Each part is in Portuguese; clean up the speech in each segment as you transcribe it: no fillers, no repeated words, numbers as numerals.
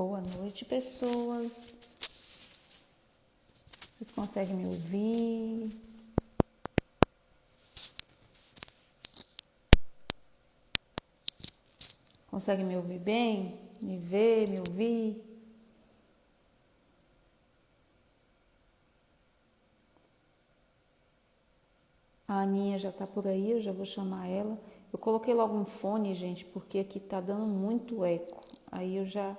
Boa noite, pessoas. Vocês conseguem me ouvir? Conseguem me ouvir bem? Me ver, me ouvir? A Aninha já tá por aí, eu já vou chamar ela. Eu coloquei logo um fone, gente, porque aqui tá dando muito eco. Aí eu já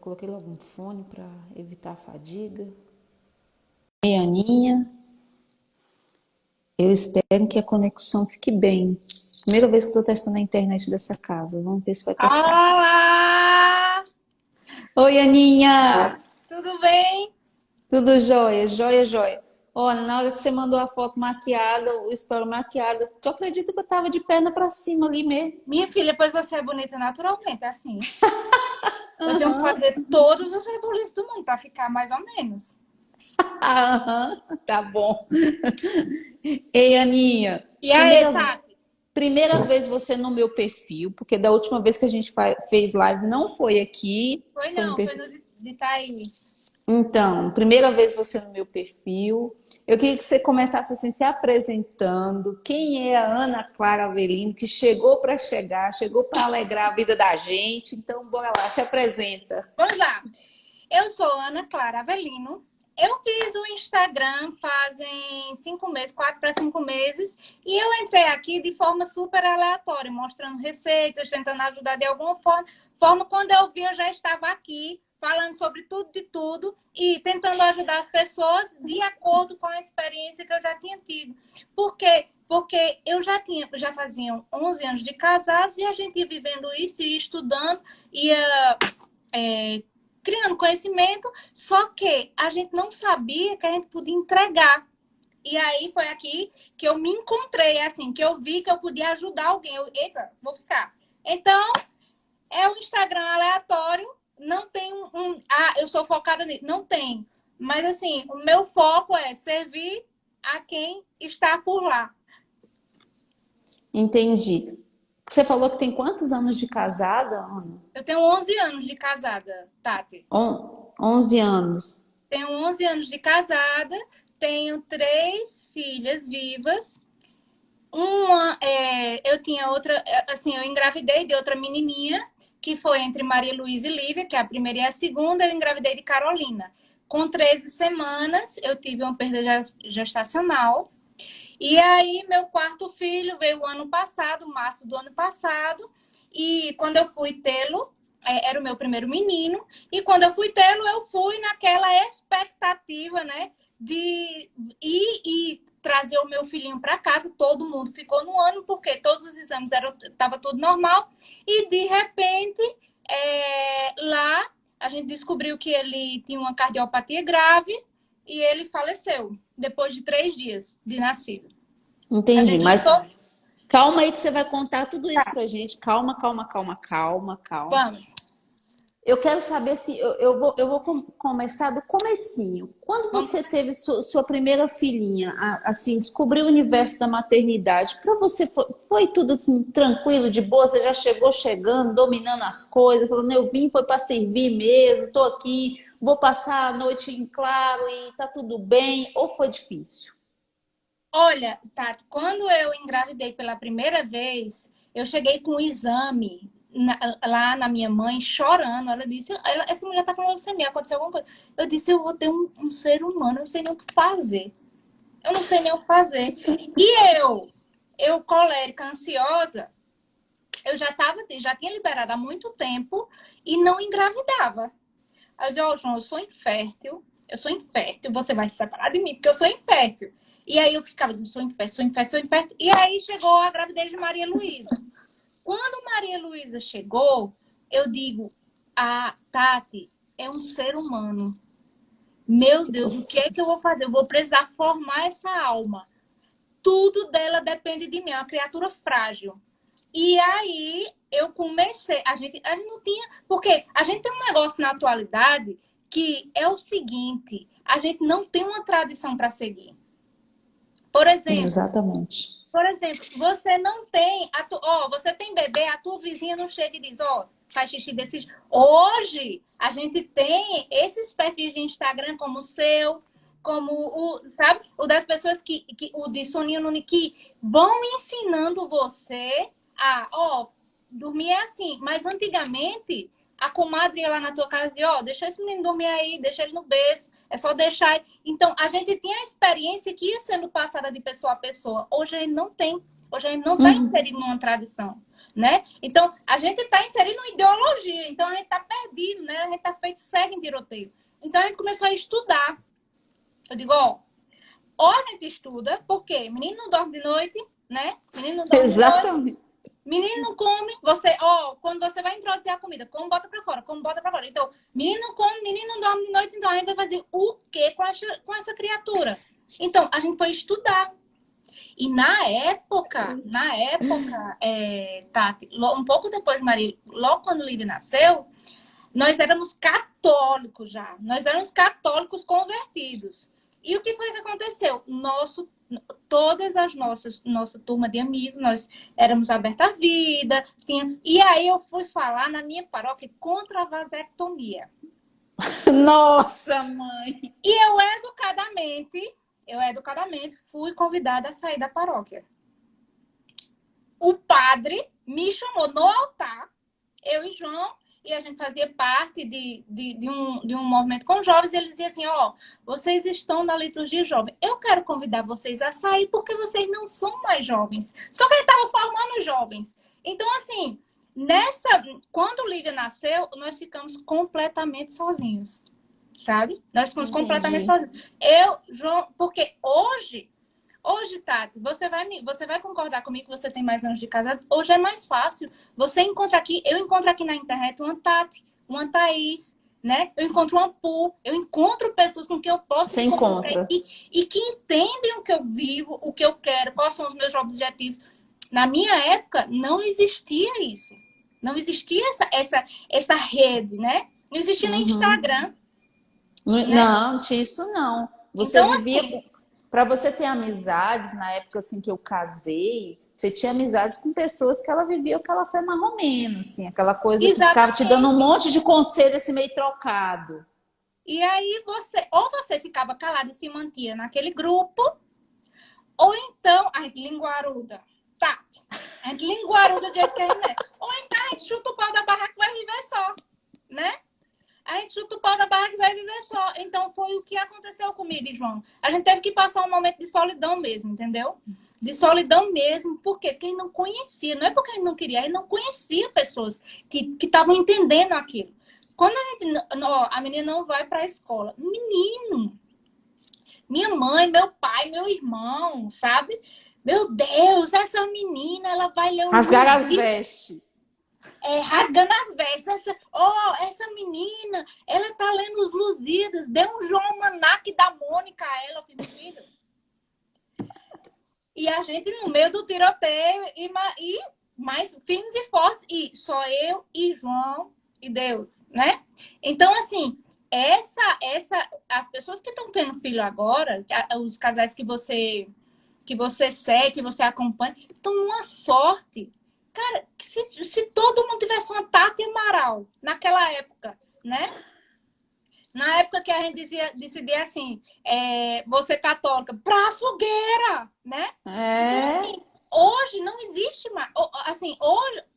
coloquei logo um fone para evitar a fadiga. Oi, Aninha. Eu espero que a conexão fique bem. Primeira vez que estou testando a internet dessa casa. Vamos ver se vai prestar. Olá! Oi, Aninha! Tudo bem? Tudo jóia, jóia, jóia. Olha, na hora que você mandou a foto maquiada, o story maquiada, tu acredita que eu tava de perna pra cima ali mesmo? Minha filha, pois você é bonita naturalmente, é assim. Eu tenho que Aham, fazer todos os reboliços do mundo para ficar mais ou menos. aham, tá bom. Ei, Aninha, E aí, primeira, Tati? primeira vez você no meu perfil, porque da última vez que a gente fez live não foi aqui, Foi foi no não, foi perfil. no de Thaís. Então, primeira vez você no meu perfil. Eu queria que você começasse assim, se apresentando. Quem é a Ana Clara Avelino, que chegou para chegar, chegou para alegrar a vida da gente. Então, bora lá, se apresenta. Vamos lá. Eu sou Ana Clara Avelino. Eu fiz o Instagram fazem 5 meses, 4 para 5 meses, e eu entrei aqui de forma super aleatória, mostrando receitas, tentando ajudar de alguma forma. Quando eu vi, eu já estava aqui falando sobre tudo de tudo e tentando ajudar as pessoas de acordo com a experiência que eu já tinha tido. Por quê? Porque eu já faziam 11 anos de casados e a gente ia vivendo isso e estudando, ia criando conhecimento, só que a gente não sabia que a gente podia entregar. E aí foi aqui que eu me encontrei, assim, que eu vi que eu podia ajudar alguém. Eita, vou ficar. Então, é um Instagram aleatório, não tem eu sou focada nisso. Não tem. Mas, assim, o meu foco é servir a quem está por lá. Entendi. Você falou que tem quantos anos de casada, Ana? Eu tenho 11 anos de casada, Tati. 11 anos. Tenho 11 anos de casada, tenho 3 filhas vivas. Eu tinha outra, assim, eu engravidei de outra menininha, que foi entre Maria Luísa e Lívia, que é a primeira e a segunda, eu engravidei de Carolina. Com 13 semanas, eu tive uma perda gestacional. E aí, meu quarto filho veio o ano passado, março do ano passado, e quando eu fui tê-lo, era o meu primeiro menino, e quando eu fui tê-lo, eu fui naquela expectativa, né, de ir e trazer o meu filhinho para casa. Todo mundo ficou no ano, porque todos os exames estava tudo normal, e de repente, lá a gente descobriu que ele tinha uma cardiopatia grave e ele faleceu depois de 3 dias de nascido. A Entendi, gente mas só. calma aí que você vai contar tudo isso Tá, pra gente. Calma, calma, calma, calma, calma. vamos. Eu quero saber se eu vou começar do comecinho. Quando Vamos. você teve sua primeira filhinha, assim, descobriu o universo da maternidade, para você foi tudo assim, tranquilo, de boa? Você já chegou chegando, dominando as coisas, falando, eu vim, foi para servir mesmo, tô aqui, vou passar a noite em claro e tá tudo bem? Ou foi difícil? Olha, Tati, quando eu engravidei pela primeira vez, eu cheguei com um exame lá na minha mãe, chorando. Ela disse: essa mulher tá com leucemia, aconteceu alguma coisa. Eu disse: eu vou ter um ser humano, eu não sei nem o que fazer. Eu não sei nem o que fazer. E eu colérica, ansiosa, eu já tinha liberado há muito tempo e não engravidava. Aí eu dizia, ó, João, eu sou infértil, você vai se separar de mim, porque eu sou infértil. E aí eu ficava dizendo, sou infértil, sou infértil, sou infértil. E aí chegou a gravidez de Maria Luísa. Quando Maria Luísa chegou, eu digo, a Tati é um ser humano. Meu Ficou Deus, o que é que eu vou difícil. fazer? Eu vou precisar formar essa alma. Tudo dela depende de mim, é uma criatura frágil. E aí eu comecei, a gente não tinha, porque a gente tem um negócio na atualidade que é o seguinte, a gente não tem uma tradição para seguir. Por exemplo, Exatamente. você não tem, você tem bebê, a tua vizinha não chega e diz, faz xixi desse jeito. Hoje, a gente tem esses perfis de Instagram como o seu, como sabe? O das pessoas o de Soninho Nuni, que vão ensinando você dormir é assim. Mas antigamente, a comadre ia lá na tua casa e dizia, deixa esse menino dormir aí, deixa ele no berço, é só deixar. Então, a gente tinha a experiência que ia sendo passada de pessoa a pessoa. Hoje a gente não tem. Hoje a gente não está inserido numa tradição, né? Então, a gente está inserido numa ideologia. Então, a gente está perdido, né? A gente está feito cego em tiroteio. Então, a gente começou a estudar. Eu digo, ou a gente estuda, porque menino não dorme de noite, né? Menino não dorme Exatamente. de noite. Menino não come, quando você vai introduzir a comida, como bota pra fora, como bota pra fora. Então, menino não come, menino não dorme de noite, então a gente vai fazer o quê com essa criatura? Então, a gente foi estudar. E na época, Tati, um pouco depois de Maria, logo quando o Lívia nasceu, nós éramos católicos já. Nós éramos católicos convertidos. E o que foi que aconteceu? Nossa turma de amigos, nós éramos aberta à vida. E aí eu fui falar na minha paróquia contra a vasectomia. Nossa, mãe! E eu educadamente fui convidada a sair da paróquia. O padre me chamou no altar, eu e João, e a gente fazia parte de um movimento com jovens, e ele dizia assim, vocês estão na liturgia jovem. Eu quero convidar vocês a sair porque vocês não são mais jovens. Só que ele estava formando jovens. Então, assim, quando o Lívia nasceu, nós ficamos completamente sozinhos. Sabe? Nós ficamos completamente sozinhos. João, porque hoje, Tati, você vai concordar comigo que você tem mais anos de casado. Hoje é mais fácil. Eu encontro aqui na internet uma Tati, uma Thaís, né? Eu encontro uma Pu, eu encontro pessoas com quem eu posso Você encontra. E que entendem o que eu vivo, o que eu quero, quais são os meus objetivos. Na minha época, não existia isso. Não existia essa rede, né? Não existia nem Instagram. Não, não tinha isso não. Você então, vivia... Assim, para você ter amizades, na época assim que eu casei, você tinha amizades com pessoas que ela vivia aquela fé marromena, assim, aquela coisa que ficava te dando um monte de conselho assim meio trocado. E aí você ficava calado e se mantinha naquele grupo, ou então a gente linguaruda. Tá. A gente linguaruda do jeito que a gente é. Ou então a gente chuta o pau da barraca e vai viver só, né? A gente chuta o pau da barraca e vai viver só. Então, foi o que aconteceu comigo e João. A gente teve que passar um momento de solidão mesmo, entendeu? De solidão mesmo. Por quê? Porque ele não conhecia. Não é porque ele não queria, ele não conhecia pessoas que estavam entendendo aquilo. Quando a menina não vai para a escola. Menino! Minha mãe, meu pai, meu irmão, sabe? Meu Deus, essa menina, ela vai ler um Rasgar as vestes. Rasgando as vestes. Essa menina, ela tá lendo os Lusíadas. Deu um João Almanaque da Mônica a ela, filho. E a gente no meio do tiroteio e mais firmes e fortes. E só eu e João e Deus, né? Então, assim, as pessoas que estão tendo filho agora, os casais que você segue, que você acompanha, estão numa sorte. Cara, se todo mundo tivesse uma Tati Amaral naquela época, né? Na época que a gente decidia assim, você católica, pra fogueira, né? Então, assim, hoje não existe mais. Assim,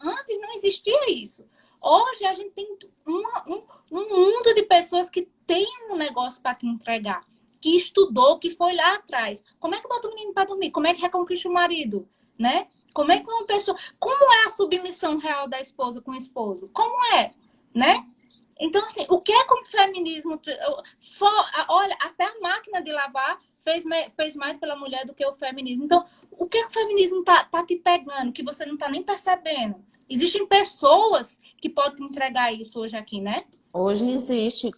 antes não existia isso. Hoje a gente tem um mundo de pessoas que tem um negócio para te entregar, que estudou, que foi lá atrás. Como é que bota o menino para dormir? Como é que reconquista o marido? Né? Como é que uma pessoa... Como é a submissão real da esposa com o esposo? Como é? Né? Então, assim, o que é que o feminismo... Olha, até a máquina de lavar fez mais pela mulher do que o feminismo. Então, o que é que o feminismo tá te pegando, que você não tá nem percebendo? Existem pessoas que podem te entregar isso hoje aqui, né? Hoje existe.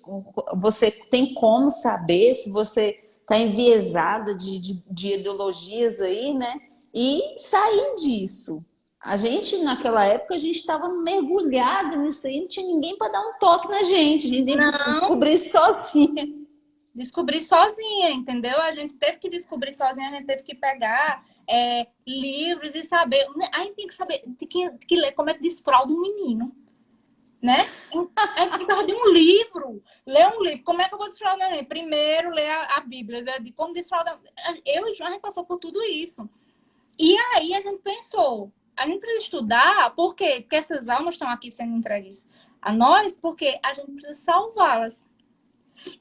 Você tem como saber se você está enviesada de ideologias aí, né? E sair disso. A gente, naquela época, a gente estava mergulhada nisso aí, não tinha ninguém para dar um toque na gente, a gente descobrir sozinha. Descobrir sozinha, entendeu? A gente teve que descobrir sozinha, a gente teve que pegar livros e saber. A gente tem que saber, tem que ler como é que desfralda um menino, né? A gente precisava de um livro. Ler um livro. Como é que eu vou desfraldar um livro? Primeiro, ler a Bíblia, né? De como desfraldar. Eu e o João, a gente passou por tudo isso. E aí a gente pensou, a gente precisa estudar, por quê? Porque essas almas estão aqui sendo entregues a nós, porque a gente precisa salvá-las.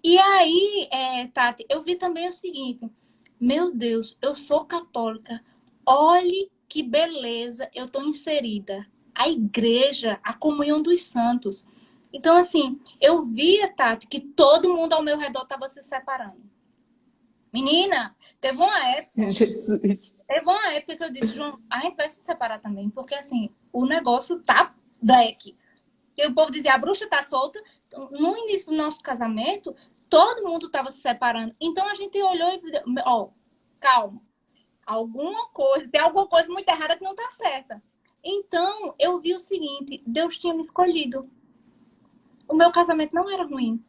E aí, Tati, eu vi também o seguinte, meu Deus, eu sou católica, olhe que beleza, eu estou inserida. A igreja, a comunhão dos santos. Então, assim, eu via, Tati, que todo mundo ao meu redor estava se separando. Menina, Jesus. teve uma época que eu disse, João, a gente vai se separar também, porque assim, o negócio tá black. E o povo dizia, a bruxa tá solta. No início do nosso casamento, todo mundo tava se separando. Então a gente olhou e disse, ó, calma, tem alguma coisa muito errada que não tá certa. Então eu vi o seguinte, Deus tinha me escolhido. O meu casamento não era ruim.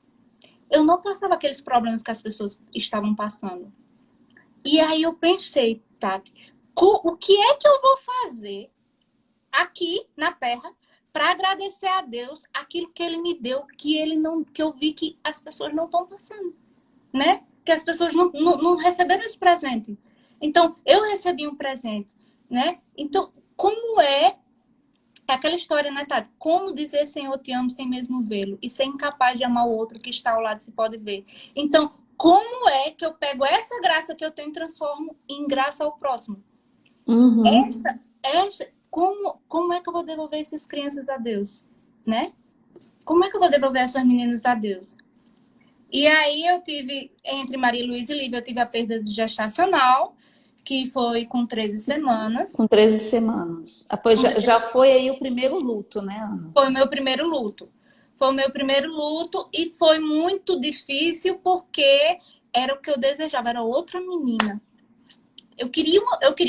Eu não passava aqueles problemas que as pessoas estavam passando. E aí eu pensei, Tati, o que é que eu vou fazer aqui na Terra para agradecer a Deus aquilo que Ele me deu, que eu vi que as pessoas não estão passando, né? Que as pessoas não receberam esse presente. Então, eu recebi um presente, né? Então, como é aquela história, né, Tati? Como dizer Senhor, te amo sem mesmo vê-lo e ser incapaz de amar o outro que está ao lado se pode ver. Então, como é que eu pego essa graça que eu tenho e transformo em graça ao próximo? Uhum. Como é que eu vou devolver essas crianças a Deus, né? Como é que eu vou devolver essas meninas a Deus? E aí eu tive, entre Maria Luísa e Lívia, eu tive a perda gestacional, que foi com 13 semanas. Com 13 semanas. Já foi aí o primeiro luto, né, Ana? Foi o meu primeiro luto. Foi o meu primeiro luto e foi muito difícil porque era o que eu desejava, era outra menina. Eu queria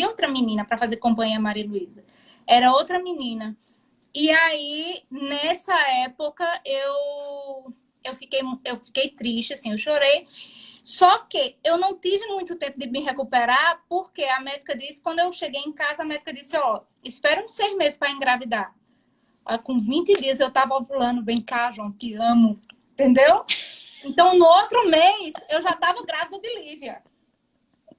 outra menina para fazer companhia a Maria Luísa. Era outra menina. E aí, nessa época, eu fiquei triste, assim, eu chorei. Só que eu não tive muito tempo de me recuperar, porque a médica disse, quando eu cheguei em casa, a médica disse, ó, espera uns 6 meses para engravidar. Aí, com 20 dias eu tava ovulando, vem cá, João, te amo. Entendeu? Então, no outro mês, eu já tava grávida de Lívia.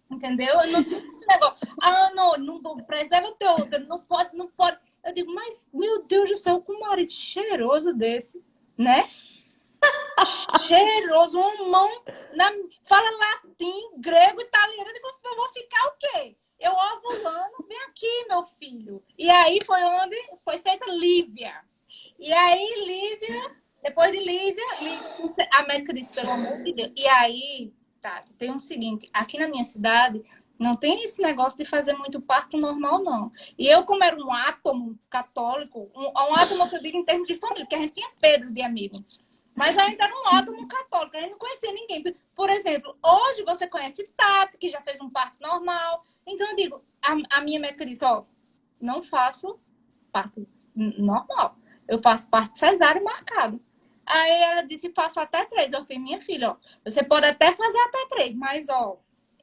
Entendeu? Eu não tinha esse negócio. Ah, não preserva o teu útero, não pode. Eu digo, mas, meu Deus do céu, com um marido cheiroso desse, né? Cheiroso, um mão, fala latim, grego, italiano. Eu digo, eu vou ficar o quê? Eu ovulando, vem aqui, meu filho. E aí foi onde foi feita Lívia. E aí, Lívia, depois de Lívia, a médica disse, pelo amor de Deus. E aí, tá, tem o seguinte, aqui na minha cidade, não tem esse negócio de fazer muito parto normal, não. E eu, como era um átomo católico, um átomo que eu digo em termos de família, porque a gente tinha Pedro de amigo. Mas ainda era um átomo católico, a gente não conhecia ninguém. Por exemplo, hoje você conhece Tati, que já fez um parto normal. Então eu digo, a minha médica disse, ó, não faço parto normal. Eu faço parto cesáreo marcado. Aí ela disse, faço até 3. Eu falei, minha filha, ó, você pode até fazer até 3, mas, ó,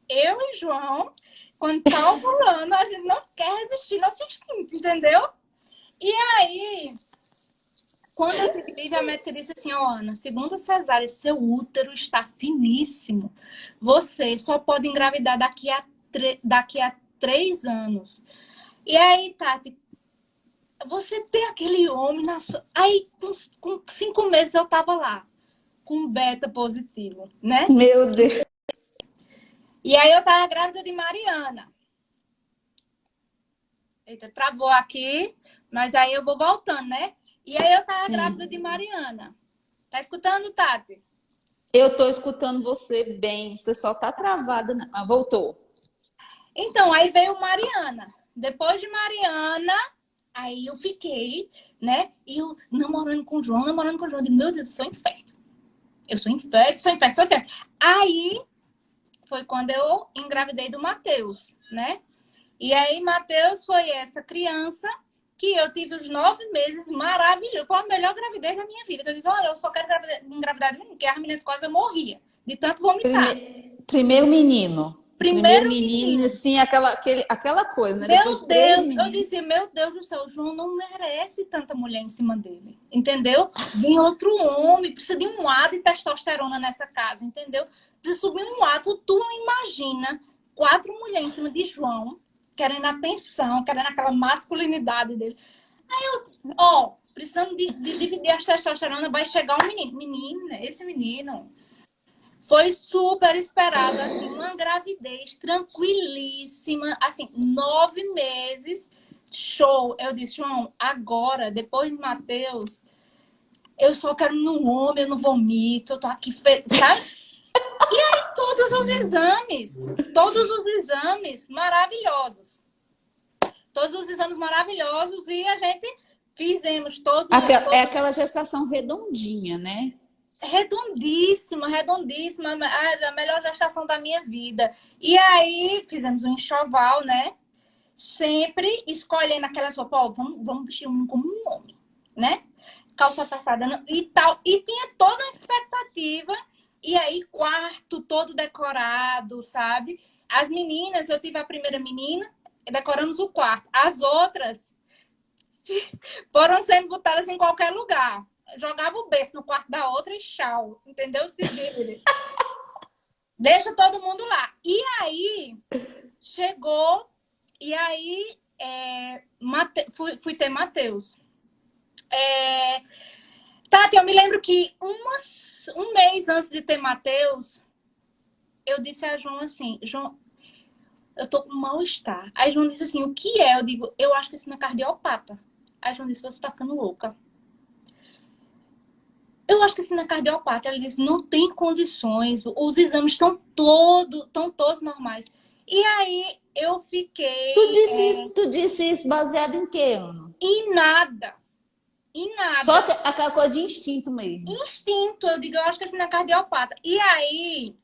eu e João, quando tá ovulando, a gente não quer resistir nosso instinto, entendeu? E aí, quando eu tive Lívia, a médica disse assim, ó, Ana, segundo a cesárea, seu útero está finíssimo. Você só pode engravidar daqui a 3 anos. E aí, Tati, você tem aquele homem na sua... Aí, com 5 meses, eu tava lá, com beta positivo, né? Meu Deus. E aí, eu tava grávida de Mariana. Eita, travou aqui, mas aí eu vou voltando, né? E aí, eu tava grávida de Mariana. Tá escutando, Tati? Eu tô escutando você bem. Você só tá travada. Ah, voltou. Então, aí veio Mariana. Depois de Mariana... Aí eu fiquei, né? E eu namorando com o João. Eu digo, meu Deus, eu sou infecto. Eu sou infecto. Aí foi quando eu engravidei do Matheus, né? E aí, Matheus foi essa criança que eu tive os 9 meses maravilhosos. Foi a melhor gravidez da minha vida. Eu disse, olha, eu só quero engravidar de mim, porque as meninas quase eu morria. de tanto vomitar. Primeiro menino. Primeiro Primeiro menino, menino. assim, aquela coisa, né? Depois Meu de três Deus, eu meninos. dizia, meu Deus do céu, o João não merece tanta mulher em cima dele, entendeu? Vem outro homem, precisa de um ar de testosterona nessa casa, entendeu? Precisa subir um ato, tu não imagina 4 mulheres em cima de João, querendo atenção, querendo aquela masculinidade dele. Ó, precisamos de dividir as testosterona, vai chegar um menino. Menina, esse menino foi super esperado, assim, uma gravidez tranquilíssima, assim, 9 meses, show. Eu disse, João, agora, depois de Matheus, eu só quero no homem, eu não vomito, eu tô aqui, sabe? E aí, todos os exames maravilhosos. Todos os exames maravilhosos e a gente fizemos É aquela gestação redondinha, né? redondíssima, redondíssima, a melhor gestação da minha vida. E aí fizemos um enxoval, né? Sempre escolhendo aquela roupa, ó, vamos vestir um como um homem, né? Calça apertada e tal. E tinha toda uma expectativa. E aí, quarto todo decorado, sabe? As meninas, eu tive a primeira menina, decoramos o quarto. As outras foram sendo botadas em qualquer lugar. Jogava o berço no quarto da outra e tchau. Entendeu? Se vire. Deixa todo mundo lá. E aí, chegou. E aí, fui ter Matheus. Tati, eu me lembro que um mês antes de ter Matheus, eu disse a João assim, João, eu tô com mal-estar. Aí João disse assim, o que é? Eu digo, eu acho que isso não é cardiopata. Aí João disse, você tá ficando louca. Eu acho que isso não é cardiopata. Ele disse, não tem condições, os exames estão todos normais. E aí eu fiquei Tu disse isso baseado em quê, Ana? em nada. Em Só nada. aquela coisa de instinto mesmo. Instinto, eu digo, eu acho que isso não é cardiopata. E aí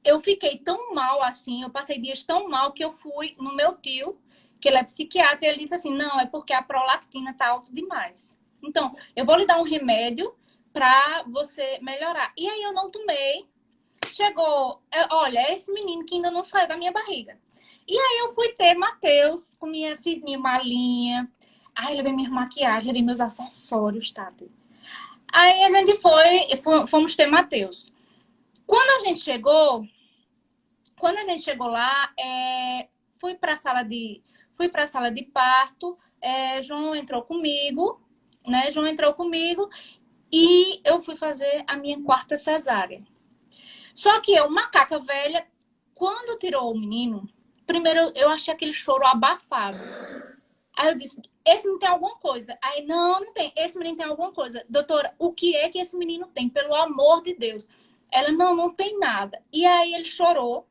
eu fiquei tão mal assim, eu passei dias tão mal que eu fui no meu tio, que ele é psiquiatra, e ele disse assim, não, é porque a prolactina tá alta demais. Então, eu vou lhe dar um remédio para você melhorar. E aí eu não tomei. Chegou, olha, esse menino que ainda não saiu da minha barriga. E aí eu fui ter Matheus, fiz minha malinha, aí levei minha maquiagem, levei meus acessórios, tá? Aí a gente fomos ter Matheus. Quando a gente chegou lá, fui para a sala de parto, João entrou comigo, né? João entrou comigo e eu fui fazer a minha quarta cesárea. Só que eu, macaca velha, quando tirou o menino, primeiro eu achei aquele choro abafado. Aí eu disse, esse não tem alguma coisa. Aí, não tem. Esse menino tem alguma coisa. Doutora, o que é que esse menino tem? Pelo amor de Deus. Ela, não tem nada. E aí ele chorou.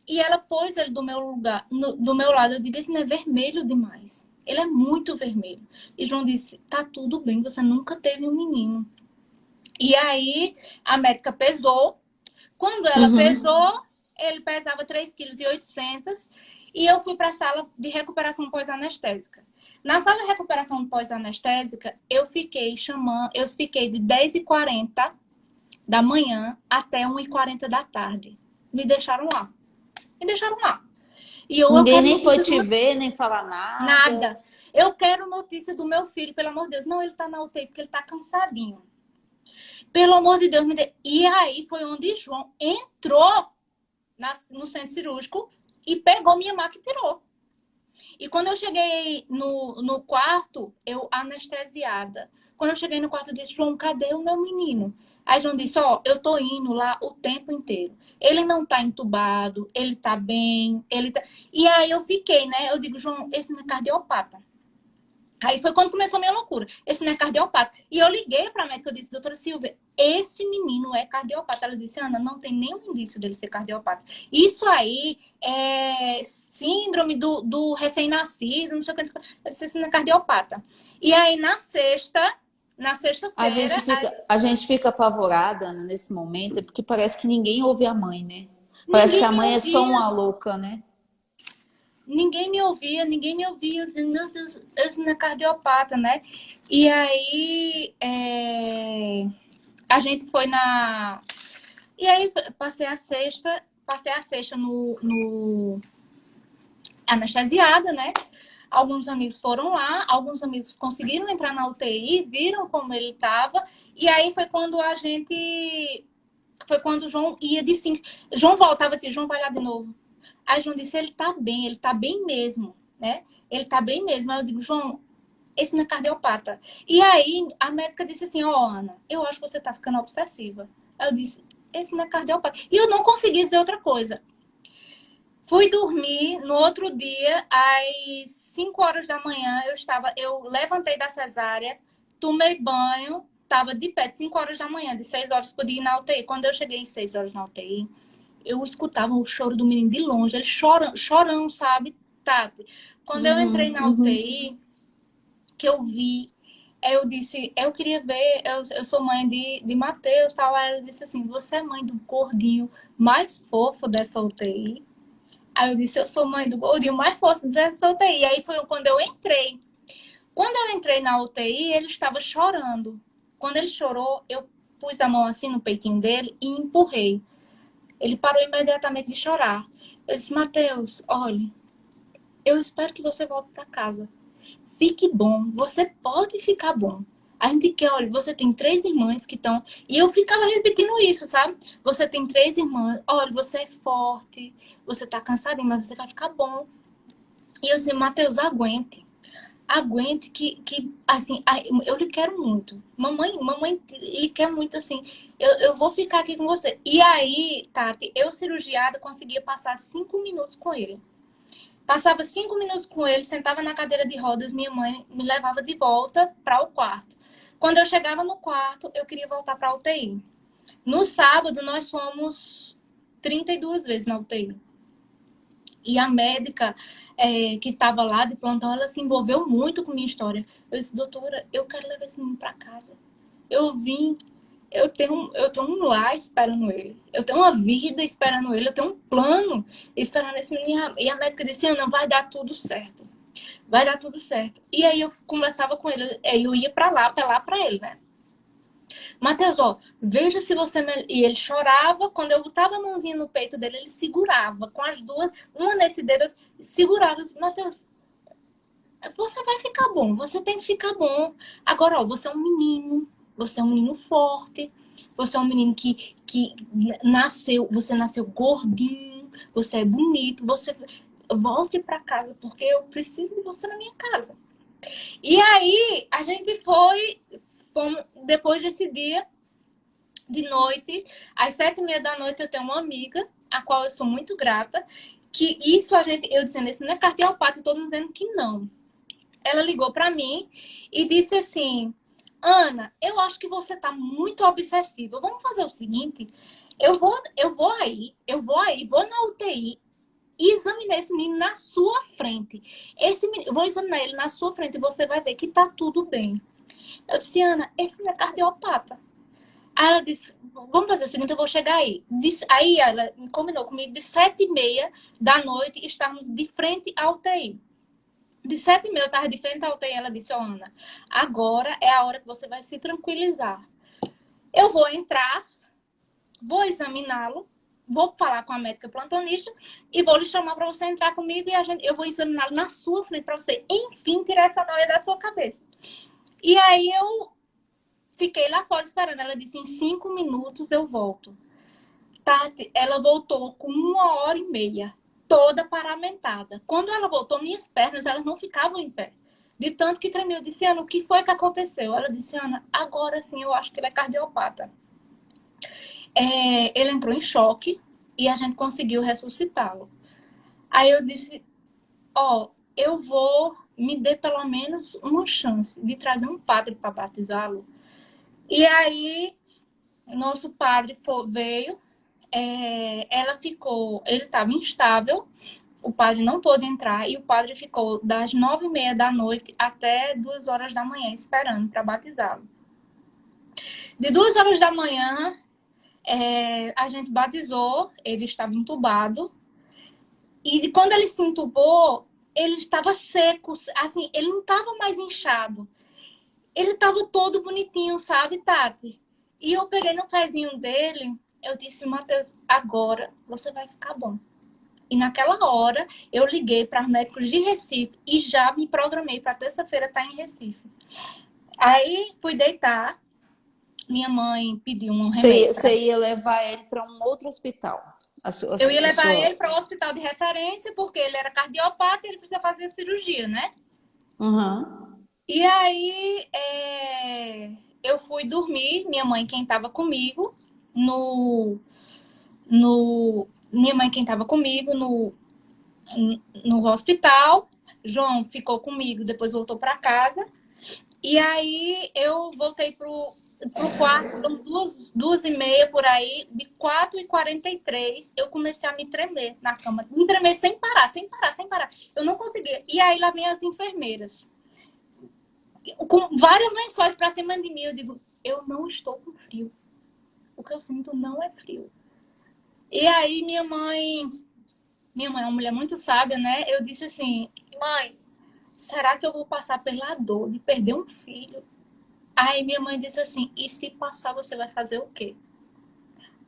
E ela pôs ele do meu lugar, do meu lado. Eu digo, esse não é vermelho demais. Ele é muito vermelho. E João disse, tá tudo bem, você nunca teve um menino. E aí a médica pesou. Quando ela pesou, ele pesava 3,8 kg e eu fui para a sala de recuperação pós-anestésica. Na sala de recuperação pós-anestésica, eu fiquei de 10h40 da manhã até 1h40 da tarde. Me deixaram lá. E eu Ninguém quero nem foi notícia te ver, nem falar nada. nada. Eu quero notícia do meu filho, pelo amor de Deus. Não, ele tá na UTI porque ele tá cansadinho. Pelo amor de Deus, me dê. E aí foi onde João entrou no centro cirúrgico e pegou minha maca e tirou. E quando eu cheguei no quarto, eu anestesiada. Quando eu cheguei no quarto, eu disse, João, cadê o meu menino? Aí João disse, eu tô indo lá o tempo inteiro. Ele não tá entubado, ele tá bem, E aí eu fiquei, né? Eu digo, João, esse não é cardiopata. Aí foi quando começou a minha loucura. Esse não é cardiopata. E eu liguei para a médica e disse, doutora Silvia, esse menino é cardiopata. Ela disse, Ana, não tem nenhum indício dele ser cardiopata. Isso aí é síndrome do recém-nascido, não sei o que. Eu disse, esse não é cardiopata. E aí na sexta-feira... A gente fica apavorada, Ana, nesse momento, porque parece que ninguém ouve a mãe, né? Parece que Ninguém a me mãe é só ouvia. uma louca, né? Ninguém me ouvia. Eu disse, meu Deus, esse não é cardiopata, né? E aí... a gente foi na... E aí passei a sexta no anestesiada, né? Alguns amigos foram lá, alguns amigos conseguiram entrar na UTI, viram como ele estava, e aí foi quando o João ia de 5. João voltava e disse, João vai lá de novo. Aí João disse, ele tá bem mesmo, né? Ele tá bem mesmo. Aí eu digo, João, esse não é cardiopata. E aí a médica disse assim, ó, Ana, eu acho que você tá ficando obsessiva. Aí eu disse, esse não é cardiopata. E eu não consegui dizer outra coisa. Fui dormir no outro dia, às 5 horas da manhã, eu levantei da cesárea, tomei banho, estava de pé, de 5 horas da manhã, de 6 horas podia ir na UTI. Quando eu cheguei às 6 horas na UTI, eu escutava o choro do menino de longe, ele chorando, sabe, Tati? Quando eu entrei na UTI, que eu vi, eu disse, eu queria ver, eu sou mãe de Matheus, tal. Aí ela disse assim, você é mãe do gordinho mais fofo dessa UTI? Aí eu disse, eu sou mãe do gordinho mais fofo dessa UTI. Aí foi quando eu entrei. Quando eu entrei na UTI, ele estava chorando. Quando ele chorou, eu pus a mão assim no peitinho dele e empurrei. Ele parou imediatamente de chorar. Eu disse, Matheus, olha, eu espero que você volte para casa. Fique bom, você pode ficar bom. A gente quer, olha, você tem 3 irmãs que estão... E eu ficava repetindo isso, sabe? Você tem 3 irmãs, olha, você é forte, você tá cansadinho, mas você vai ficar bom. E eu disse, Matheus, aguente. Aguente que assim, eu lhe quero muito. Mamãe, lhe quer muito, assim. Eu vou ficar aqui com você. E aí, Tati, eu cirurgiada conseguia passar 5 minutos com ele. Passava 5 minutos com ele, sentava na cadeira de rodas, minha mãe me levava de volta para o quarto. Quando eu chegava no quarto, eu queria voltar para a UTI. No sábado, nós fomos 32 vezes na UTI. E a médica que estava lá de plantão, ela se envolveu muito com minha história. Eu disse, doutora, eu quero levar esse menino para casa. Eu vim, eu tenho um lar esperando ele. Eu tenho uma vida esperando ele. Eu tenho um plano esperando esse menino. E a médica disse, não, vai dar tudo certo. Vai dar tudo certo. E aí eu conversava com ele. Eu ia para lá, apelar para ele, né? Matheus, ó, veja se você... E ele chorava, quando eu botava a mãozinha no peito dele, ele segurava com as duas, uma nesse dedo, segurava. Matheus, você vai ficar bom, você tem que ficar bom. Agora, ó, você é um menino forte, você é um menino que você nasceu gordinho, você é bonito, você volte para casa, porque eu preciso de você na minha casa. E aí, a gente depois desse dia, de noite, às 7h30 da noite, eu tenho uma amiga, a qual eu sou muito grata, que isso eu dizendo, isso não é cardiopata, e todo mundo dizendo que não. Ela ligou para mim e disse assim, Ana, eu acho que você tá muito obsessiva. Vamos fazer o seguinte, eu vou na UTI e examinar esse menino na sua frente. Eu vou examinar ele na sua frente e você vai ver que tá tudo bem. Eu disse, Ana, esse não é cardiopata. Aí ela disse, vamos fazer o seguinte, eu vou chegar aí. Aí ela combinou comigo de 7h30 da noite, estarmos de frente à UTI. De 7h30 eu estava de frente à UTI, ela disse, Ana, agora é a hora que você vai se tranquilizar. Eu vou entrar, vou examiná-lo, vou falar com a médica plantonista e vou lhe chamar para você entrar comigo e eu vou examiná-lo na sua frente para você, enfim, tirar essa noia da sua cabeça. E aí eu fiquei lá fora esperando. Ela disse, em 5 minutos eu volto. Tati, ela voltou com 1h30, toda paramentada. Quando ela voltou, minhas pernas, elas não ficavam em pé. De tanto que tremeu. Eu disse, Ana, o que foi que aconteceu? Ela disse, Ana, agora sim eu acho que ele é cardiopata. Ele entrou em choque e a gente conseguiu ressuscitá-lo. Aí eu disse, eu vou me dê pelo menos uma chance de trazer um padre para batizá-lo. E aí, nosso padre veio, ele estava instável, o padre não pôde entrar e o padre ficou das 9h30 da noite até 2 horas da manhã esperando para batizá-lo. De 2 horas da manhã, a gente batizou, ele estava entubado e quando ele se entubou, ele estava seco, assim, ele não estava mais inchado. Ele estava todo bonitinho, sabe, Tati? E eu peguei no pezinho dele, eu disse, Matheus, agora você vai ficar bom. E naquela hora, eu liguei para os médicos de Recife e já me programei para terça-feira estar em Recife. Aí, fui deitar. Minha mãe pediu um remédio para Você ia levar ele para um outro hospital? eu ia A levar ele sua... para o hospital de referência, porque ele era cardiopata e ele precisa fazer cirurgia, né? Uhum. E aí, eu fui dormir. Minha mãe, quem estava comigo, minha mãe, quem estava comigo no hospital. João ficou comigo, depois voltou para casa. E aí eu voltei pro quarto, são duas e meia por aí, de 4h43, eu comecei a me tremer na cama. Me tremer sem parar, sem parar, sem parar. Eu não conseguia. E aí lá vem as enfermeiras, com vários lençóis para cima de mim. Eu digo, eu não estou com frio. O que eu sinto não é frio. E aí minha mãe é uma mulher muito sábia, né? Eu disse assim, mãe, será que eu vou passar pela dor de perder um filho? Aí minha mãe disse assim, e se passar você vai fazer o quê?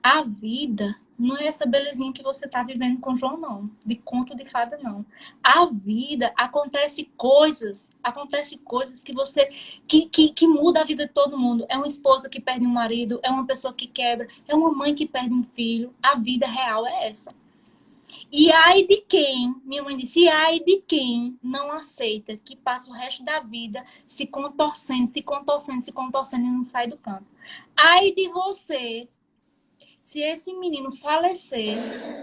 A vida não é essa belezinha que você tá vivendo com o João, não. De conto de fada, não. A vida, acontece coisas que você, que muda a vida de todo mundo. É uma esposa que perde um marido, é uma pessoa que quebra, é uma mãe que perde um filho. A vida real é essa. E ai de quem, minha mãe disse, e ai de quem não aceita que passa o resto da vida se contorcendo, se contorcendo, se contorcendo e não sai do canto. Ai de você, se esse menino falecer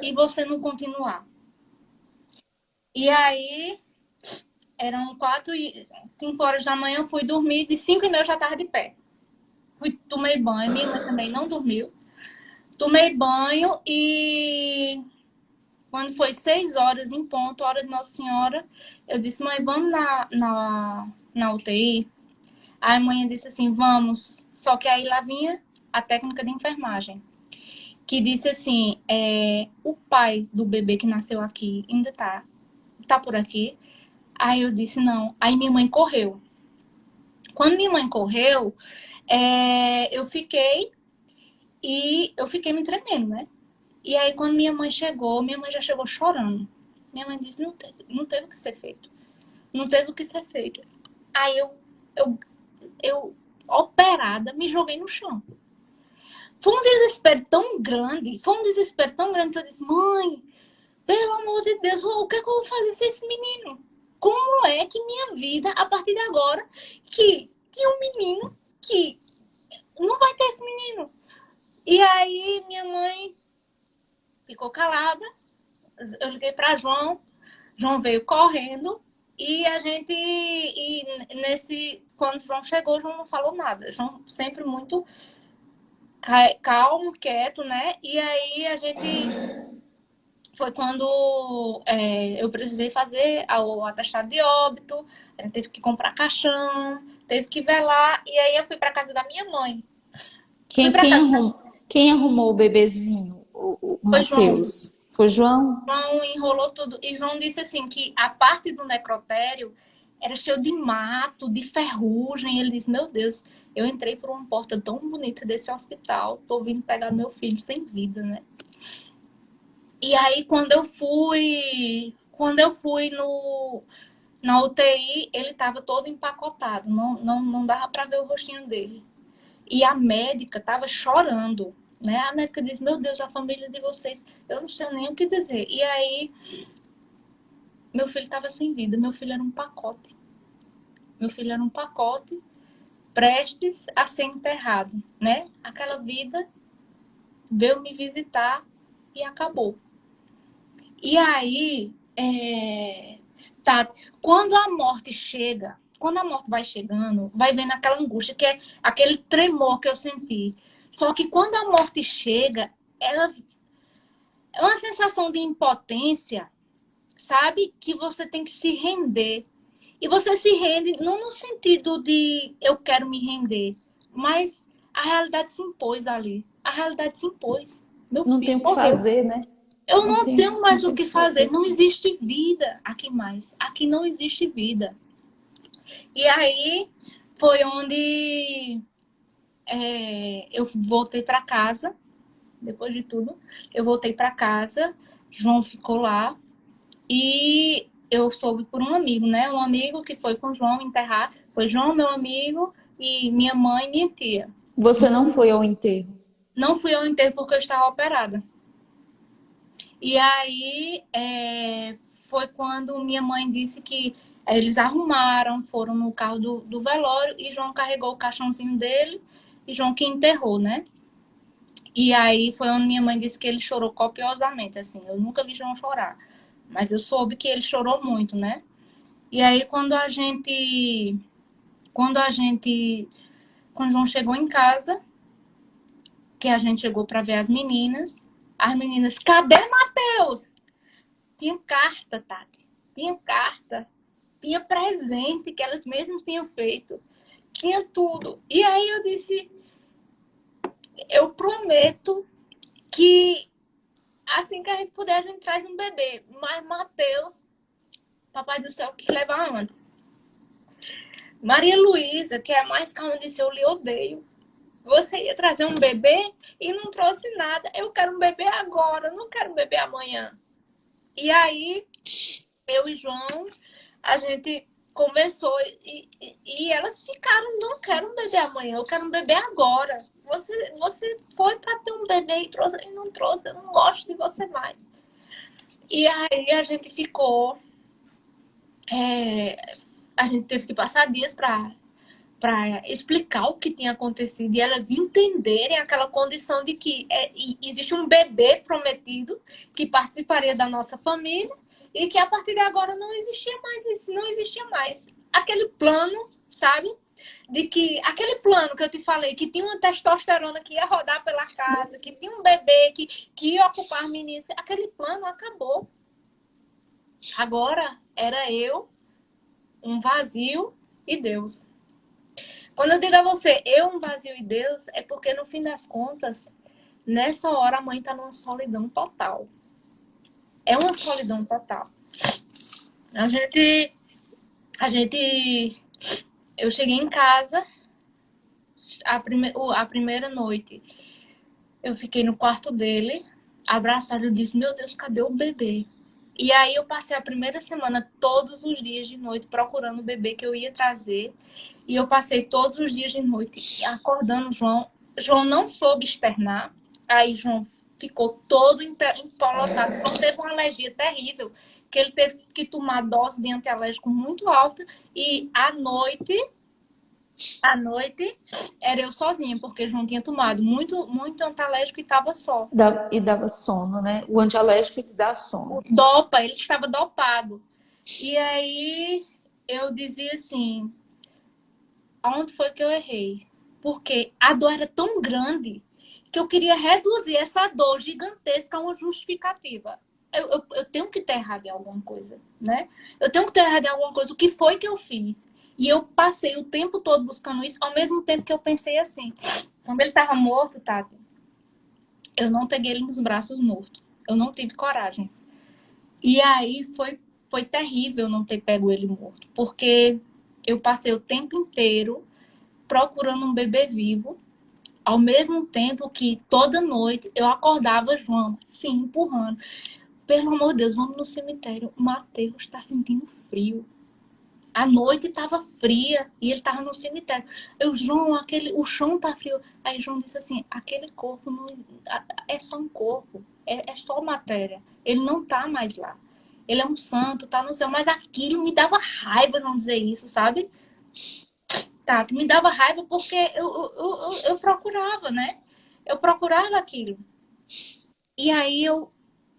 e você não continuar. E aí, eram 5 horas da manhã, eu fui dormir, de 5h30 eu já estava de pé. Tomei banho, minha mãe também não dormiu. Tomei banho e quando foi 6 horas em ponto, hora de Nossa Senhora, eu disse, mãe, vamos na UTI? Aí a mãe disse assim, vamos. Só que aí lá vinha a técnica de enfermagem, que disse assim, o pai do bebê que nasceu aqui ainda tá por aqui. Aí eu disse, não. Aí minha mãe correu. Quando minha mãe correu, eu fiquei me tremendo, né? E aí, quando minha mãe chegou, minha mãe já chegou chorando. Minha mãe disse, não teve o que ser feito. Não teve o que ser feito. Aí eu operada, me joguei no chão. Foi um desespero tão grande, que eu disse, mãe, pelo amor de Deus, o que é que eu vou fazer sem esse menino? Como é que minha vida, a partir de agora, que tinha um menino que não vai ter esse menino? E aí minha mãe ficou calada, eu liguei para João veio correndo e quando João chegou, João não falou nada. João sempre muito calmo, quieto, né? E aí a gente foi quando eu precisei fazer o atestado de óbito, teve que comprar caixão, teve que velar, e aí eu fui para casa da minha mãe. Fui Quem, para quem, casa da arrum, quem arrumou o bebezinho? O foi João. Matheus? Foi João? João enrolou tudo. E João disse assim que a parte do necrotério era cheio de mato, de ferrugem. Ele disse, meu Deus, eu entrei por uma porta tão bonita desse hospital, tô vindo pegar meu filho sem vida, né? E aí, quando eu fui na UTI, ele tava todo empacotado. Não dava para ver o rostinho dele. E a médica tava chorando, né? A médica disse, meu Deus, a família de vocês, eu não sei nem o que dizer. E aí, meu filho estava sem vida. Meu filho era um pacote. Meu filho era um pacote prestes a ser enterrado, né? Aquela vida veio me visitar e acabou. E aí, tá, quando a morte chega, quando a morte vai chegando, vai vendo aquela angústia, que é aquele tremor que eu senti. Só que quando a morte chega, ela é uma sensação de impotência, sabe? Que você tem que se render. E você se rende, não no sentido de eu quero me render, mas a realidade se impôs ali. A realidade se impôs. Meu Não tem filho o que morreu. fazer, né? Eu não tenho Não mais o tem o que que fazer. fazer. Não existe vida aqui mais. Aqui não existe vida. E aí foi onde eu voltei para casa, depois de tudo, eu voltei para casa, João ficou lá e eu soube por um amigo, né? Um amigo que foi com o João enterrar, foi João, meu amigo, e minha mãe e minha tia. Você não foi ao enterro? Não fui ao enterro porque eu estava operada. E aí foi quando minha mãe disse que eles arrumaram, foram no carro do velório e João carregou o caixãozinho dele e João que enterrou, né? E aí foi onde minha mãe disse que ele chorou copiosamente, assim. Eu nunca vi João chorar, mas eu soube que ele chorou muito, né? E aí quando João chegou em casa, que a gente chegou para ver as meninas, cadê Matheus? Tinha carta, Tati. Tinha carta. Tinha presente que elas mesmas tinham feito. Tinha tudo. E aí eu disse, eu prometo que assim que a gente puder, a gente traz um bebê. Mas Matheus, papai do céu, que leva antes. Maria Luísa, que é a mais calma, disse, eu lhe odeio. Você ia trazer um bebê e não trouxe nada. Eu quero um bebê agora, não quero um bebê amanhã. E aí, eu e João, a gente conversou e elas ficaram, não quero um bebê amanhã, eu quero um bebê agora. Você foi para ter um bebê e não trouxe, eu não gosto de você mais. E aí a gente ficou, a gente teve que passar dias para explicar o que tinha acontecido e elas entenderem aquela condição de que existe um bebê prometido que participaria da nossa família e que a partir de agora não existia mais isso, não existia mais. Aquele plano, sabe? De que aquele plano que eu te falei, que tinha uma testosterona que ia rodar pela casa, que tinha um bebê que ia ocupar meninas, aquele plano acabou. Agora era eu, um vazio e Deus. Quando eu digo a você, eu, um vazio e Deus, é porque no fim das contas, nessa hora a mãe está numa solidão total. É uma solidão total. Eu cheguei em casa, a primeira noite, eu fiquei no quarto dele, abraçado, eu disse, meu Deus, cadê o bebê? E aí eu passei a primeira semana, todos os dias de noite, procurando o bebê que eu ia trazer. E eu passei todos os dias de noite acordando o João. João não soube externar. Aí João ficou todo empolotado. João teve uma alergia terrível, que ele teve que tomar dose de antialérgico muito alta. E à noite era eu sozinha, porque João tinha tomado muito, muito antialérgico e estava só. E dava sono, né? O antialérgico que dá sono. Ele estava dopado. E aí eu dizia assim, aonde foi que eu errei? Porque a dor era tão grande que eu queria reduzir essa dor gigantesca a uma justificativa. Eu tenho que ter errado em alguma coisa, né? Eu tenho que ter errado em alguma coisa. O que foi que eu fiz? E eu passei o tempo todo buscando isso, ao mesmo tempo que eu pensei assim. Quando ele estava morto, Tati, eu não peguei ele nos braços morto. Eu não tive coragem. E aí foi terrível não ter pego ele morto. Porque eu passei o tempo inteiro procurando um bebê vivo, ao mesmo tempo que toda noite eu acordava João, sim, empurrando. Pelo amor de Deus, vamos no cemitério. O Matheus está sentindo frio. A noite estava fria e ele estava no cemitério. João, o chão tá frio. Aí João disse assim, aquele corpo não, é só um corpo, é só matéria. Ele não tá mais lá. Ele é um santo, tá no céu. Mas aquilo me dava raiva não dizer isso, sabe? Tá, me dava raiva porque eu procurava, né? Eu procurava aquilo. E aí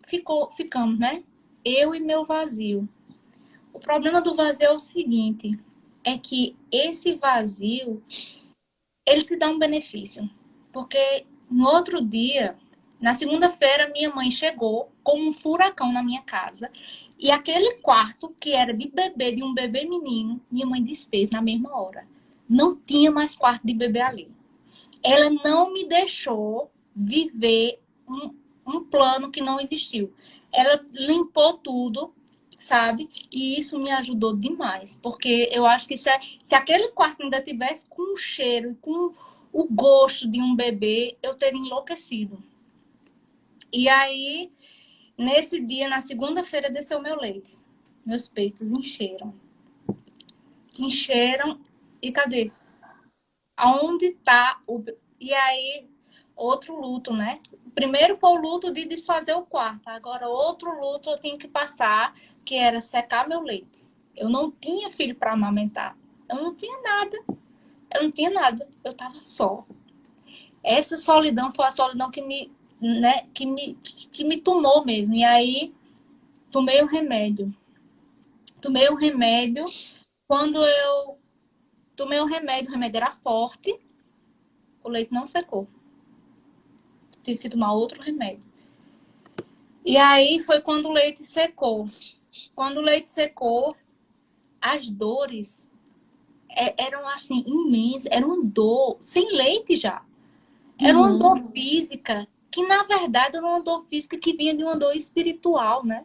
ficamos, né? Eu e meu vazio. O problema do vazio é o seguinte, é que esse vazio, ele te dá um benefício. Porque no outro dia, na segunda-feira, minha mãe chegou com um furacão na minha casa. E aquele quarto, que era de um bebê menino, minha mãe desfez na mesma hora. Não tinha mais quarto de bebê ali. Ela não me deixou viver um plano que não existiu. Ela limpou tudo, sabe? E isso me ajudou demais, porque eu acho que se aquele quarto ainda tivesse com o cheiro e com o gosto de um bebê, eu teria enlouquecido. E aí, nesse dia, na segunda-feira, desceu meu leite. Meus peitos encheram. Encheram e cadê? Aonde tá o... E aí, outro luto, né? Primeiro foi o luto de desfazer o quarto. Agora, outro luto eu tinha que passar, que era secar meu leite. Eu não tinha filho para amamentar. Eu não tinha nada. Eu não tinha nada. Eu tava só. Essa solidão foi a solidão que me, né, que me tomou mesmo. E aí, tomei o remédio. Tomei o remédio. Quando eu tomei o remédio era forte. O leite não secou. Tive que tomar outro remédio. E aí foi quando o leite secou. Quando o leite secou, as dores eram assim, imensas. Era uma dor, sem leite já. Era uma dor física, que na verdade era uma dor física que vinha de uma dor espiritual, né?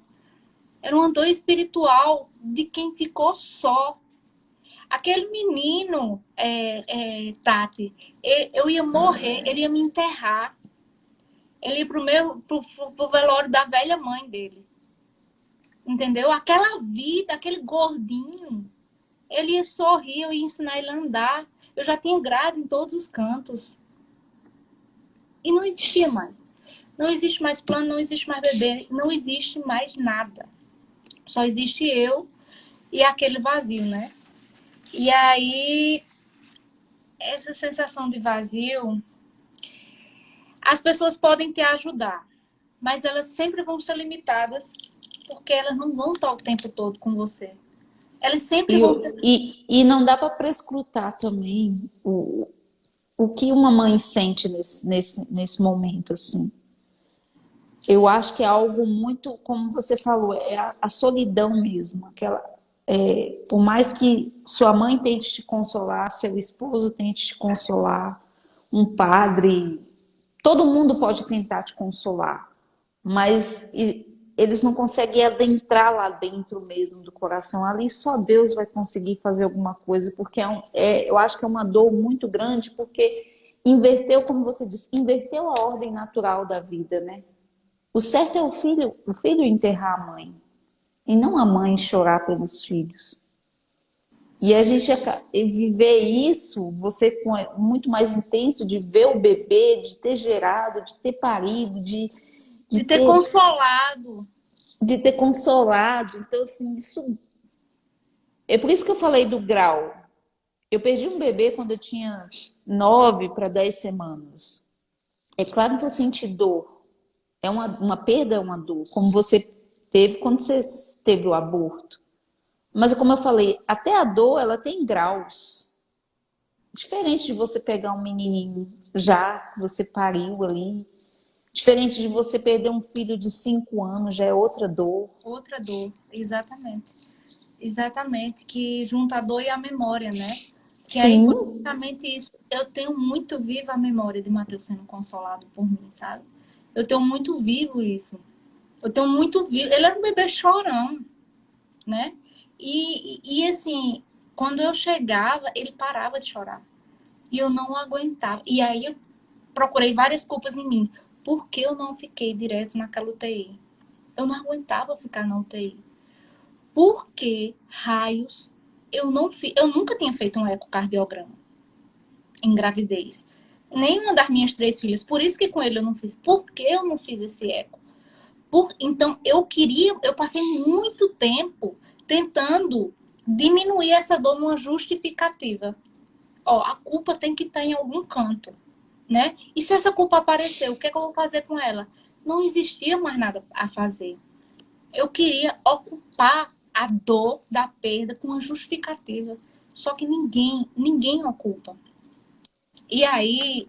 Era uma dor espiritual de quem ficou só. Aquele menino, Tati, eu ia morrer, ele ia me enterrar. Ele ia pro velório da velha mãe dele. Entendeu? Aquela vida, aquele gordinho, ele ia sorrir, eu ia ensinar ele a andar. Eu já tinha grade em todos os cantos. E não existia mais. Não existe mais plano, não existe mais bebê, não existe mais nada. Só existe eu e aquele vazio, né? E aí, essa sensação de vazio, as pessoas podem te ajudar, mas elas sempre vão ser limitadas, porque elas não vão estar o tempo todo com você. Elas sempre E, vão ser... e não dá para prescrutar também o que uma mãe sente nesse momento, assim. Eu acho que é algo muito, como você falou, é a solidão mesmo. Aquela, por mais que sua mãe tente te consolar, seu esposo tente te consolar, um padre, todo mundo pode tentar te consolar, mas eles não conseguem adentrar lá dentro mesmo do coração. Ali só Deus vai conseguir fazer alguma coisa, porque eu acho que é uma dor muito grande, porque inverteu, como você disse, inverteu a ordem natural da vida, né? O certo é o filho enterrar a mãe, e não a mãe chorar pelos filhos. E a gente viver isso, você muito mais intenso de ver o bebê, de ter gerado, de ter parido, de ter consolado. De ter consolado. Então, assim, isso. É por isso que eu falei do grau. Eu perdi um bebê quando eu tinha 9 para 10 semanas. É claro que eu senti dor. Uma perda, é uma dor, como você teve quando você teve o aborto. Mas como eu falei, até a dor ela tem graus. Diferente de você pegar um menininho já que você pariu ali, diferente de você perder um filho de 5 anos, já é outra dor. Outra dor, exatamente. Exatamente, que junta a dor e a memória, né? Que aí foi Sim. exatamente isso. Eu tenho muito viva a memória de Matheus sendo consolado por mim, sabe? Eu tenho muito vivo isso. Eu tenho muito vivo. Ele era um bebê chorão, né? E assim, quando eu chegava, ele parava de chorar. E eu não aguentava. E aí eu procurei várias culpas em mim. Por que eu não fiquei direto naquela UTI? Eu não aguentava ficar na UTI. Por que raios eu nunca tinha feito um ecocardiograma em gravidez? Nenhuma das minhas 3 filhas. Por isso que com ele eu não fiz. Por que eu não fiz esse eco? Então, eu passei muito tempo tentando diminuir essa dor numa justificativa. Ó, a culpa tem que estar em algum canto, né? E se essa culpa aparecer, o que é que eu vou fazer com ela? Não existia mais nada a fazer. Eu queria ocupar a dor da perda com uma justificativa. Só que ninguém ocupa. E aí,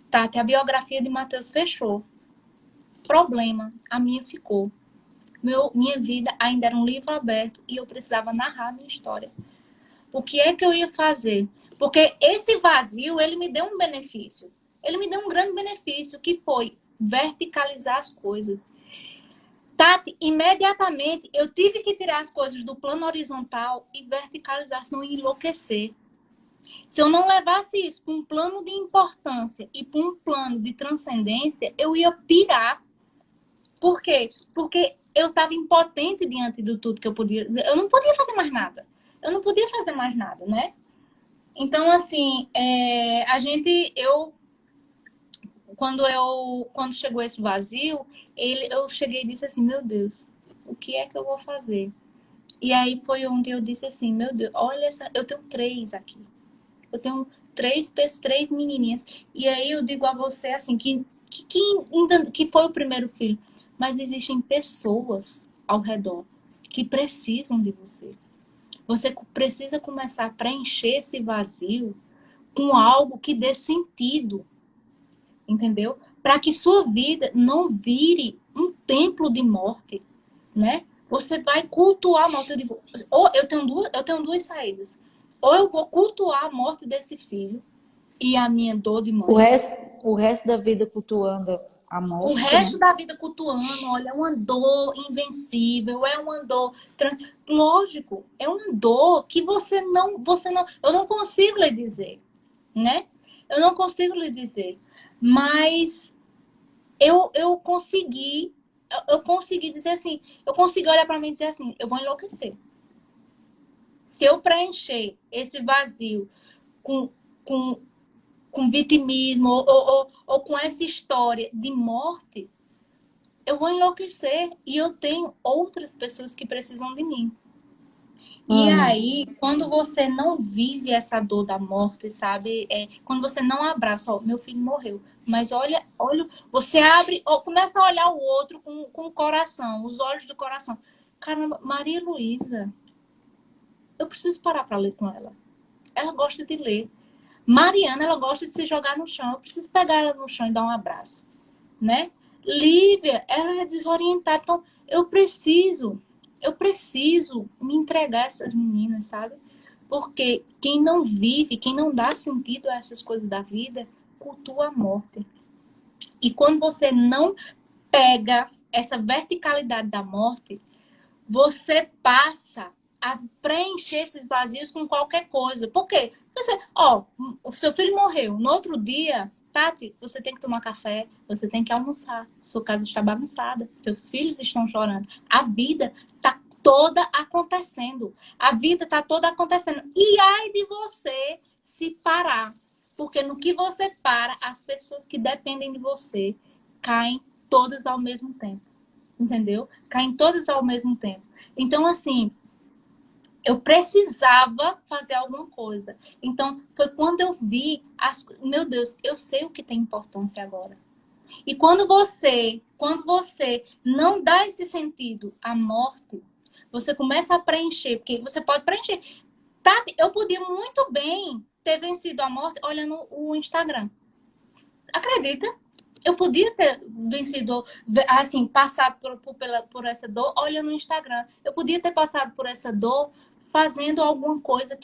Tati, a biografia de Matheus fechou. Problema, a minha ficou. Minha vida ainda era um livro aberto e eu precisava narrar a minha história. O que é que eu ia fazer? Porque esse vazio, ele me deu um benefício. Ele me deu um grande benefício, que foi verticalizar as coisas. Tati, imediatamente eu tive que tirar as coisas do plano horizontal e verticalizar, senão eu ia enlouquecer. Se eu não levasse isso para um plano de importância e para um plano de transcendência, eu ia pirar. Por quê? Porque eu estava impotente diante de tudo que eu podia. Eu não podia fazer mais nada. Eu não podia fazer mais nada, né? Então, assim, quando chegou esse vazio, eu cheguei e disse assim, meu Deus, o que é que eu vou fazer? E aí foi onde eu disse assim, meu Deus, olha eu tenho 3 aqui. Eu tenho 3 menininhas. E aí eu digo a você assim, que foi o primeiro filho. Mas existem pessoas ao redor que precisam de você. Você precisa começar a preencher esse vazio com algo que dê sentido, entendeu? Para que sua vida não vire um templo de morte, né? Você vai cultuar a morte. Eu digo, ou eu tenho duas saídas. Ou eu vou cultuar a morte desse filho e a minha dor de O mãe. resto, o resto da vida cultuando a O morte, resto né? da vida cultuando, olha, é uma dor invencível, é uma dor. Lógico, é uma dor que eu não consigo lhe dizer, né? Eu não consigo lhe dizer. Mas eu consegui, eu consegui dizer assim, eu consegui olhar para mim e dizer assim, eu vou enlouquecer. Se eu preencher esse vazio com, com, com vitimismo ou com essa história de morte, eu vou enlouquecer e eu tenho outras pessoas que precisam de mim. E aí, quando você não vive essa dor da morte, sabe? Quando você não abraça, ó, meu filho morreu. Mas olha, você abre, ou começa a olhar o outro com o coração, os olhos do coração. Caramba, Maria Luísa, eu preciso parar para ler com ela. Ela gosta de ler. Mariana, ela gosta de se jogar no chão. Eu preciso pegar ela no chão e dar um abraço, né? Lívia, ela é desorientada. Então, eu preciso me entregar a essas meninas, sabe? Porque quem não vive, quem não dá sentido a essas coisas da vida, cultua a morte. E quando você não pega essa verticalidade da morte, você passa a preencher esses vazios com qualquer coisa. Por quê? O seu filho morreu. No outro dia, Tati, você tem que tomar café, você tem que almoçar. Sua casa está bagunçada, seus filhos estão chorando. A vida está toda acontecendo. A vida está toda acontecendo. E ai de você se parar. Porque no que você para, as pessoas que dependem de você caem todas ao mesmo tempo. Entendeu? Caem todas ao mesmo tempo. Então, assim, eu precisava fazer alguma coisa. Então, foi quando eu vi, meu Deus, eu sei o que tem importância agora. E quando você não dá esse sentido à morte, você começa a preencher, porque você pode preencher. Tati, eu podia muito bem ter vencido a morte olhando o Instagram. Acredita? Eu podia ter vencido, assim, passado por essa dor, olha no Instagram. Eu podia ter passado por essa dor fazendo alguma coisa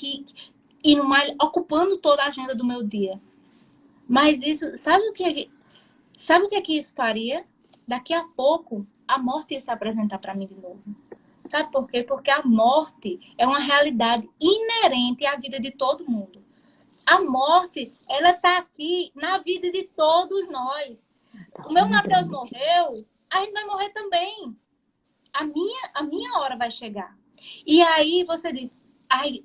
ocupando toda a agenda do meu dia. Mas isso, sabe o que é que isso faria? Daqui a pouco, a morte ia se apresentar para mim de novo. Sabe por quê? Porque a morte é uma realidade inerente à vida de todo mundo. A morte, ela está aqui na vida de todos nós. O meu Matheus morreu, a gente vai morrer também. A minha hora vai chegar. E aí você diz, ai,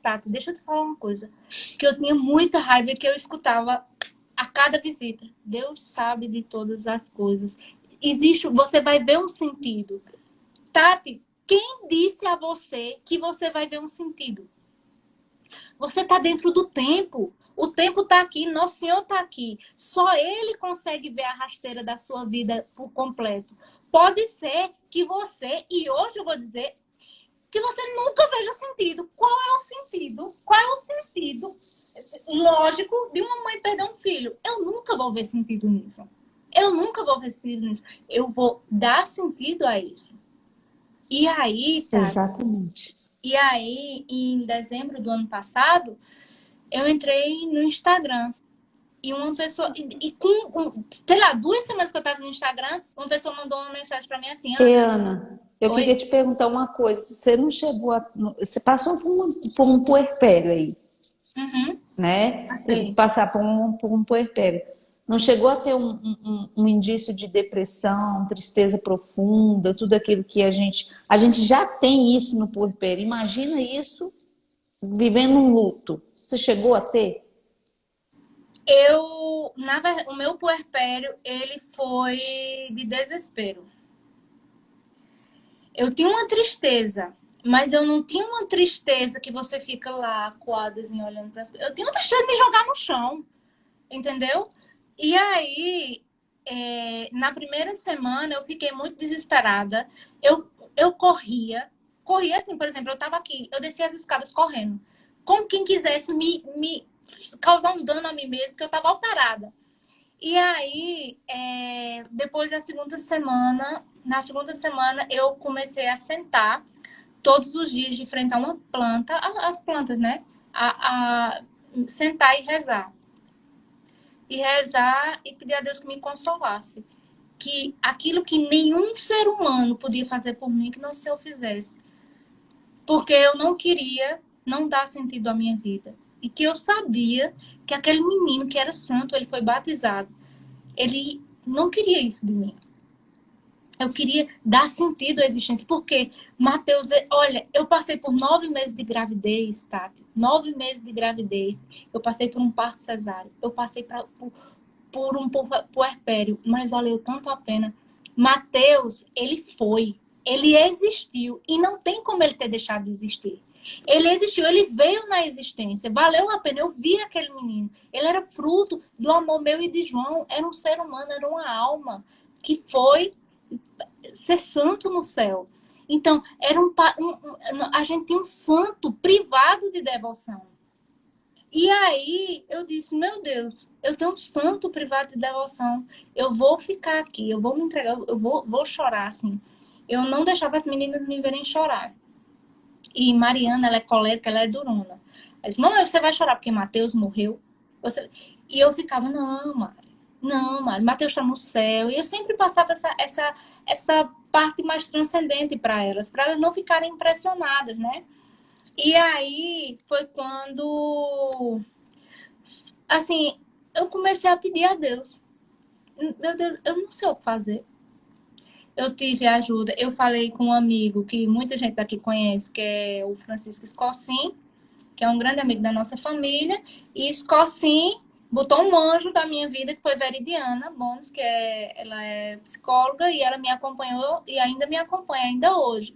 Tato, deixa eu te falar uma coisa. Que eu tinha muita raiva que eu escutava a cada visita. Deus sabe de todas as coisas. Você vai ver um sentido. Tati, quem disse a você que você vai ver um sentido? Você está dentro do tempo. O tempo está aqui, Nosso Senhor está aqui. Só Ele consegue ver a rasteira da sua vida por completo. Pode ser que você, e hoje eu vou dizer, que você nunca veja sentido. Qual é o sentido? Qual é o sentido lógico de uma mãe perder um filho? Eu nunca vou ver sentido nisso. Eu nunca vou ver sentido nisso. Eu vou dar sentido a isso. E aí, tá? Exatamente. E aí, em dezembro do ano passado, eu entrei no Instagram. E uma pessoa, sei lá, 2 semanas que eu tava no Instagram, uma pessoa mandou uma mensagem pra mim assim, E Ana, Ana, eu queria oi? te perguntar uma coisa. Você não chegou a. Você passou por um puerpério aí, Uhum, né? Teve que passei. passar por um puerpério. Não chegou a ter um indício de depressão, tristeza profunda, tudo aquilo que a gente já tem isso no puerpério. Imagina isso vivendo um luto. Você chegou a ter? Na verdade, o meu puerpério, ele foi de desespero. Eu tinha uma tristeza, mas eu não tinha uma tristeza que você fica lá, coada, assim, olhando para as. Eu tinha uma tristeza de me jogar no chão, entendeu? E aí, na primeira semana, eu fiquei muito desesperada. Eu corria assim, por exemplo, eu tava aqui, eu descia as escadas correndo, como quem quisesse me causar um dano a mim mesmo, porque eu tava alterada. E aí, depois da segunda semana, na segunda semana, eu comecei a sentar todos os dias de frente a uma planta, as plantas, né? A sentar e rezar. E rezar e pedir a Deus que me consolasse. Que aquilo que nenhum ser humano podia fazer por mim, que não se eu fizesse. Porque eu não queria não dar sentido à minha vida. E que eu sabia que aquele menino que era santo, ele foi batizado. Ele não queria isso de mim. Eu queria dar sentido à existência. Porque, Mateus, olha, eu passei por 9 meses de gravidez, Tati. 9 meses de gravidez. Eu passei por um parto cesáreo. Eu passei por um puerpério. Mas valeu tanto a pena. Mateus, ele foi. Ele existiu. E não tem como ele ter deixado de existir. Ele existiu, ele veio na existência. Valeu a pena. Eu vi aquele menino. Ele era fruto do amor meu e de João. Era um ser humano, era uma alma que foi ser santo no céu. Então, a gente tinha um santo privado de devoção. E aí eu disse, meu Deus, eu tenho um santo privado de devoção. Eu vou ficar aqui, eu vou me entregar, eu vou chorar, assim. Eu não deixava as meninas me verem chorar. E Mariana, ela é colérica, ela é durona. Ela disse, mamãe, você vai chorar porque Mateus morreu? Você... E eu ficava, não, mas Mateus está no céu. E eu sempre passava essa parte mais transcendente para elas não ficarem impressionadas, né? E aí foi quando, assim, eu comecei a pedir a Deus. Meu Deus, eu não sei o que fazer. Eu tive ajuda. Eu falei com um amigo que muita gente daqui conhece, que é o Francisco Escocim, que é um grande amigo da nossa família. E Escocim botou um anjo da minha vida, que foi Veridiana Bones, ela é psicóloga e ela me acompanhou e ainda me acompanha, ainda hoje.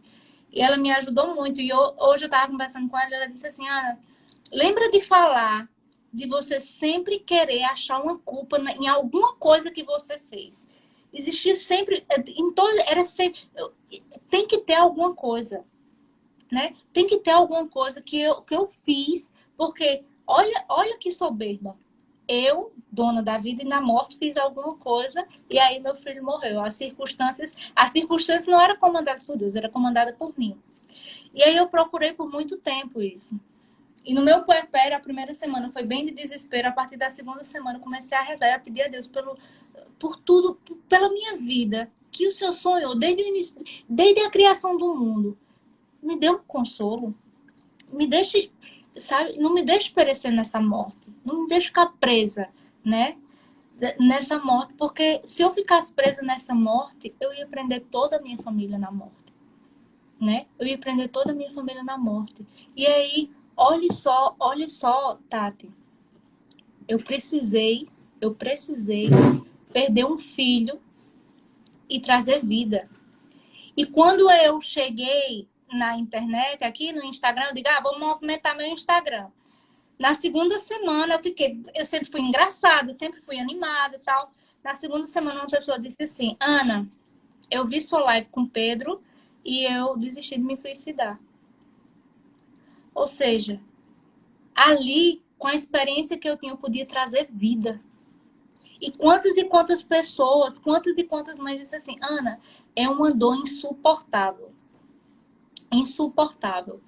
E ela me ajudou muito. E hoje eu estava conversando com ela disse assim, Ana, lembra de falar de você sempre querer achar uma culpa em alguma coisa que você fez. Existia sempre, era sempre, tem que ter alguma coisa, né? Tem que ter alguma coisa que eu fiz, porque olha que soberba. Eu, dona da vida e da morte, fiz alguma coisa e aí meu filho morreu. As circunstâncias não eram comandadas por Deus, era comandada por mim. E aí eu procurei por muito tempo isso. E no meu puerpério, a primeira semana foi bem de desespero. A partir da segunda semana, eu comecei a rezar e a pedir a Deus por tudo, pela minha vida, que o Senhor sonhou desde o início, desde a criação do mundo. Me dê um consolo. Me deixe, sabe, não me deixe perecer nessa morte. Não me deixe ficar presa, né? Nessa morte, porque se eu ficasse presa nessa morte, eu ia prender toda a minha família na morte, né? Eu ia prender toda a minha família na morte. E aí, olhe só, Tati, eu precisei, eu precisei perder um filho e trazer vida. E quando eu cheguei na internet, aqui no Instagram, eu digo, vou movimentar meu Instagram. Na segunda semana, eu sempre fui engraçada, sempre fui animada e tal. Na segunda semana, uma pessoa disse assim, Ana, eu vi sua live com o Pedro e eu desisti de me suicidar. Ou seja, ali, com a experiência que eu tinha, eu podia trazer vida. E quantas pessoas, quantas e quantas mães disseram assim, Ana, é uma dor insuportável. Insuportável.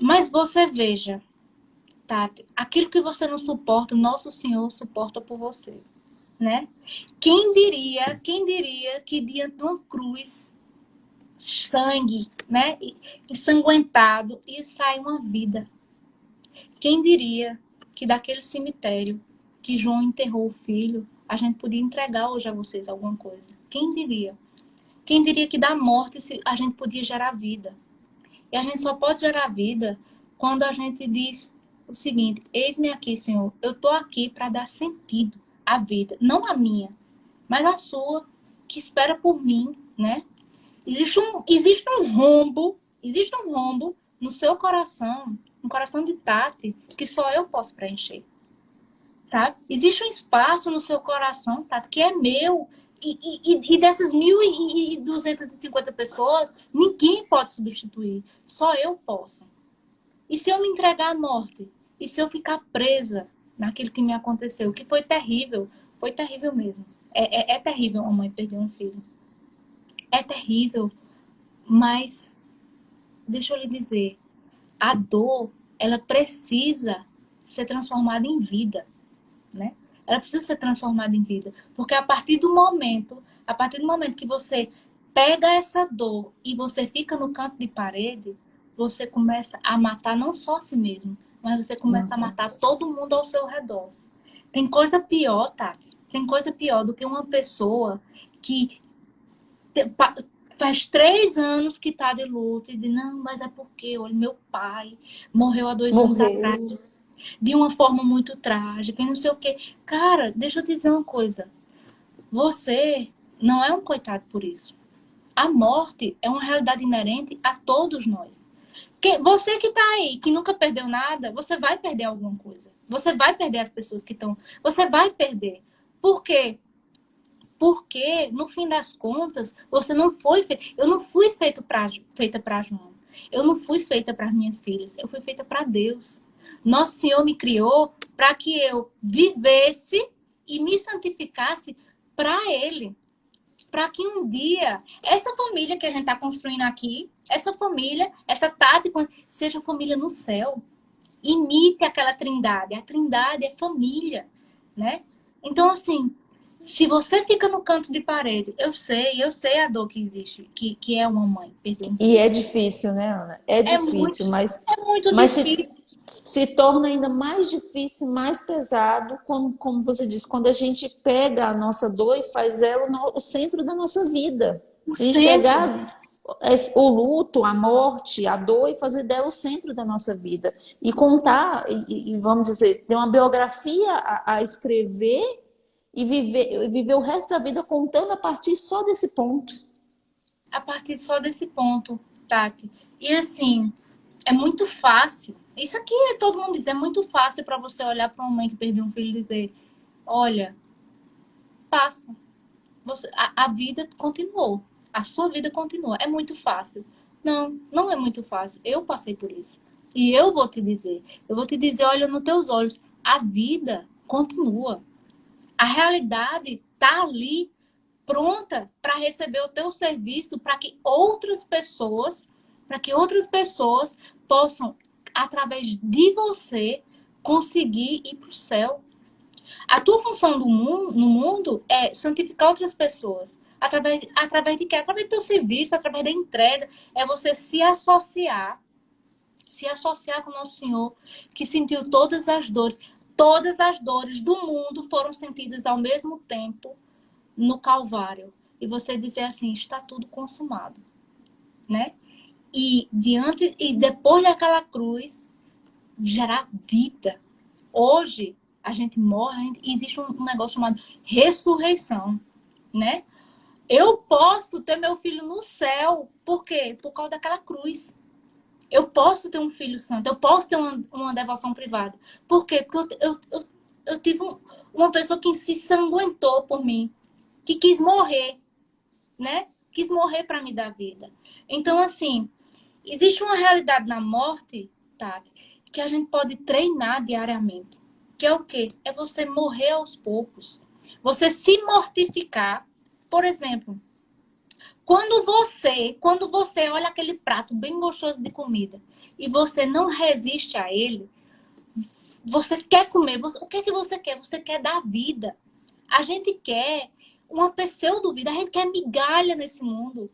Mas você veja, Tati, aquilo que você não suporta, o nosso Senhor suporta por você, né? Quem diria que diante de uma cruz, sangue, né, ensanguentado, ia sair uma vida? Quem diria que daquele cemitério que João enterrou o filho, a gente podia entregar hoje a vocês alguma coisa? Quem diria? Quem diria que da morte a gente podia gerar vida? E a gente só pode gerar vida quando a gente diz o seguinte: eis-me aqui, Senhor, eu estou aqui para dar sentido à vida, não a minha, mas a sua, que espera por mim, né? Existe um rombo no seu coração, no coração de Tati, que só eu posso preencher, tá? Existe um espaço no seu coração, Tati, que é meu, e dessas 1.250 pessoas, ninguém pode substituir, só eu posso. E se eu me entregar à morte? E se eu ficar presa naquilo que me aconteceu? Que foi terrível mesmo. É terrível uma mãe perder um filho. É terrível, mas deixa eu lhe dizer, a dor, ela precisa ser transformada em vida, né? Ela precisa ser transformada em vida, porque a partir do momento que você pega essa dor e você fica no canto de parede, você começa a matar não só a si mesmo, mas você começa a matar todo mundo ao seu redor. Tem coisa pior, Tati. Tem coisa pior do que uma pessoa que faz 3 anos que tá de luto e diz, não, mas é porque, olha, meu pai morreu há 2 anos atrás de uma forma muito trágica e não sei o quê. Cara, deixa eu te dizer uma coisa. Você não é um coitado por isso. A morte é uma realidade inerente a todos nós. Você que tá aí, que nunca perdeu nada, você vai perder alguma coisa. Você vai perder as pessoas que estão... Você vai perder. Por quê? Porque, no fim das contas, você não foi feita. Eu não fui feita para João. Eu não fui feita para minhas filhas. Eu fui feita para Deus. Nosso Senhor me criou para que eu vivesse e me santificasse para Ele. Para que um dia, essa família que a gente está construindo aqui, essa família, essa Tati, seja família no céu. Imite aquela trindade. A trindade é família, né? Então, assim, se você fica no canto de parede, eu sei a dor que existe, que é uma mãe perder um filho. E é difícil, né, Ana? É difícil, É muito mas difícil. se torna ainda mais difícil, mais pesado, como você disse, quando a gente pega a nossa dor e faz ela o centro da nossa vida. A gente pegar o luto, a morte, a dor e fazer dela o centro da nossa vida. E contar, e vamos dizer, ter uma biografia a escrever e viver o resto da vida contando a partir só desse ponto. A partir só desse ponto, Tati. E assim, é muito fácil. Isso aqui todo mundo diz, é muito fácil para você olhar para uma mãe que perdeu um filho e dizer, olha, passa. A vida continuou. A sua vida continua. É muito fácil. Não, não é muito fácil. Eu passei por isso. E eu vou te dizer, olha nos teus olhos, a vida continua. A realidade está ali, pronta para receber o teu serviço, para que outras pessoas possam, através de você, conseguir ir para o céu. A tua função no mundo é santificar outras pessoas. Através de quê? Através do teu serviço, através da entrega. É você se associar com o nosso Senhor, que sentiu todas as dores. Todas as dores do mundo foram sentidas ao mesmo tempo no Calvário. E você dizer assim, está tudo consumado, né? E depois daquela cruz, gerar vida. Hoje, a gente morre, existe um negócio chamado ressurreição, né? Eu posso ter meu filho no céu. Por quê? Por causa daquela cruz. Eu posso ter um filho santo. Eu posso ter uma devoção privada. Por quê? Porque eu tive uma pessoa que se sanguentou por mim. Que quis morrer, né? Quis morrer para me dar vida. Então, assim, existe uma realidade na morte, Tati, que a gente pode treinar diariamente. Que é o quê? É você morrer aos poucos. Você se mortificar. Por exemplo, quando você olha aquele prato bem gostoso de comida e você não resiste a ele, Você quer comer, o que é que você quer? Você quer dar vida. A gente quer uma pseudo-vida, a gente quer migalha nesse mundo.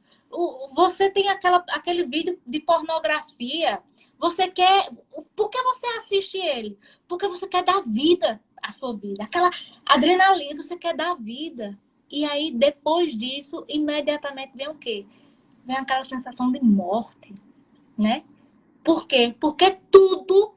Você tem aquele vídeo de pornografia, você quer... Por que você assiste ele? Porque você quer dar vida à sua vida. Aquela adrenalina, você quer dar vida. E aí, depois disso, imediatamente vem o quê? Vem aquela sensação de morte, né? Por quê? Porque tudo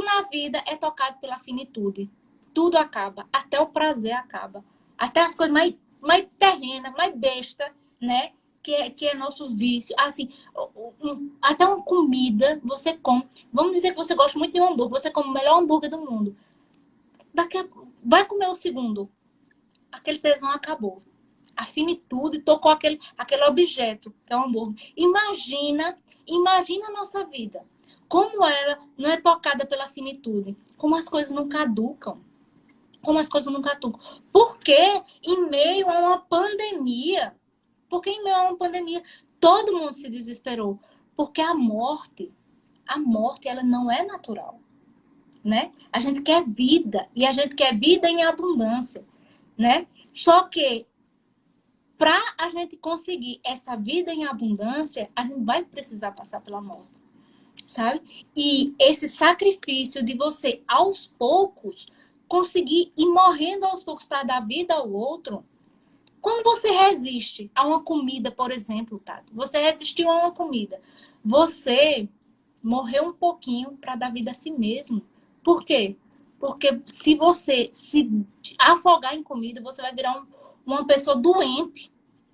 na vida é tocado pela finitude. Tudo acaba, até o prazer acaba. Até as coisas mais terrenas, mais besta, né? Que é nossos vícios. Assim, até uma comida, você come. Vamos dizer que você gosta muito de um hambúrguer, você come o melhor hambúrguer do mundo. Vai comer o segundo. Aquele tesão acabou. A finitude tocou aquele objeto, que é o hambúrguer. Imagina a nossa vida. Como ela não é tocada pela finitude. Como as coisas não caducam. Como as coisas não caducam. Por que em meio a uma pandemia? Porque em meio a uma pandemia todo mundo se desesperou. Porque a morte, ela não é natural. Né? A gente quer vida. E a gente quer vida em abundância. Né? Só que para a gente conseguir essa vida em abundância, a gente vai precisar passar pela morte, sabe? E esse sacrifício de você, aos poucos, conseguir ir morrendo aos poucos para dar vida ao outro. Quando você resiste a uma comida, por exemplo, Tato, você resistiu a uma comida, você morreu um pouquinho para dar vida a si mesmo. Por quê? Porque se você se afogar em comida, você vai virar uma pessoa doente,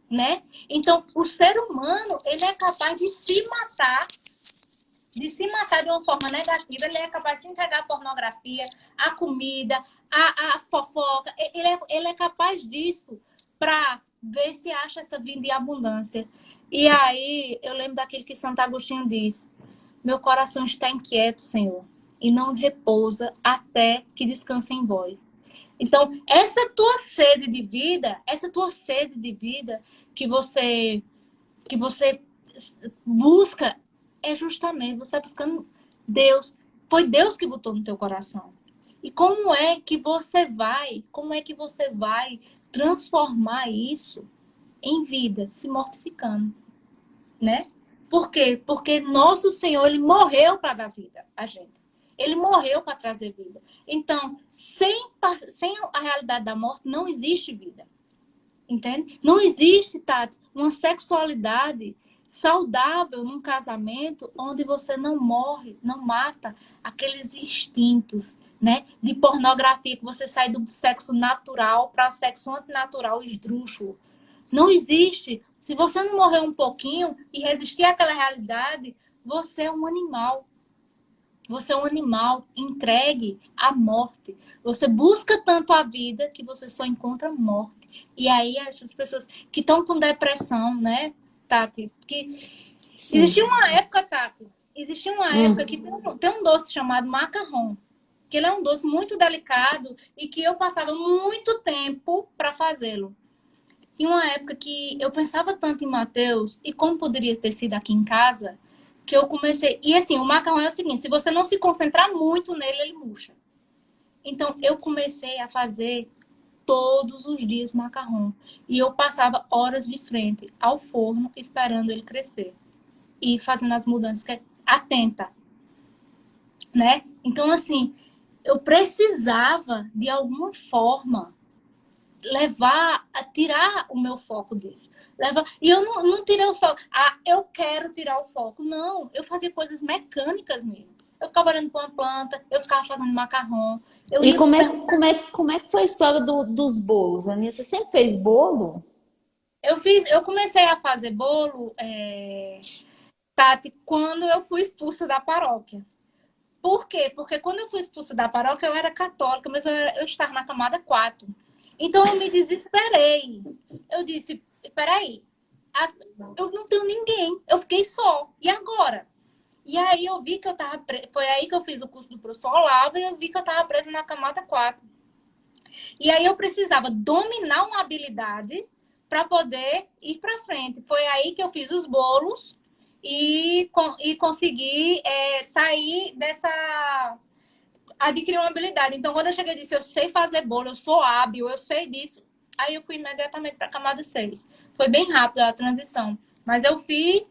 né? Então, o ser humano, ele é capaz de se matar de uma forma negativa, ele é capaz de entregar a pornografia, a comida, a fofoca, ele é capaz disso para ver se acha essa vida de abundância. E aí, eu lembro daquilo que Santo Agostinho diz: meu coração está inquieto, Senhor, e não repousa até que descanse em vós. Então, essa tua sede de vida que você busca é justamente você buscando Deus. Foi Deus que botou no teu coração. E como é que você vai transformar isso em vida, se mortificando, né? Por quê? Porque nosso Senhor, ele morreu para dar vida a gente. Ele morreu para trazer vida. Então, sem a realidade da morte, não existe vida. Entende? Não existe, Tati, uma sexualidade saudável num casamento onde você não morre, não mata aqueles instintos, né? De pornografia, que você sai do sexo natural para o sexo antinatural esdrúxulo. Não existe. Se você não morrer um pouquinho e resistir àquela realidade, você é um animal. Você é um animal entregue à morte. Você busca tanto a vida que você só encontra morte. E aí as pessoas que estão com depressão, né, Tati? Que existia uma época, Tati, que tem um doce chamado macarrão, que ele é um doce muito delicado e que eu passava muito tempo para fazê-lo. Tinha uma época que eu pensava tanto em Mateus e como poderia ter sido aqui em casa, que eu comecei... E assim, o macarrão é o seguinte, se você não se concentrar muito nele, ele murcha. Então, eu comecei a fazer todos os dias macarrão. E eu passava horas de frente ao forno, esperando ele crescer. E fazendo as mudanças, atenta, né? Então, assim, eu precisava, de alguma forma, tirar o meu foco disso. E eu não tirei o foco. Eu quero tirar o foco. Não, eu fazia coisas mecânicas mesmo. Eu ficava olhando para uma planta, eu ficava fazendo macarrão. E como é que foi a história dos bolos, Aninha? Você sempre fez bolo? Eu comecei a fazer bolo, Tati, quando eu fui expulsa da paróquia. Por quê? Porque quando eu fui expulsa da paróquia, eu era católica, mas eu estava na camada 4. Então, eu me desesperei. Eu disse, peraí, eu não tenho ninguém, eu fiquei só. E agora? E aí, eu vi que eu estava presa. Foi aí que eu fiz o curso do professor Olavo e eu vi que eu estava presa na camada 4. E aí, eu precisava dominar uma habilidade para poder ir para frente. Foi aí que eu fiz os bolos e consegui sair adquiri uma habilidade. Então, quando eu cheguei e disse, eu sei fazer bolo, eu sou hábil, eu sei disso, aí eu fui imediatamente para a camada 6. Foi bem rápido a transição. Mas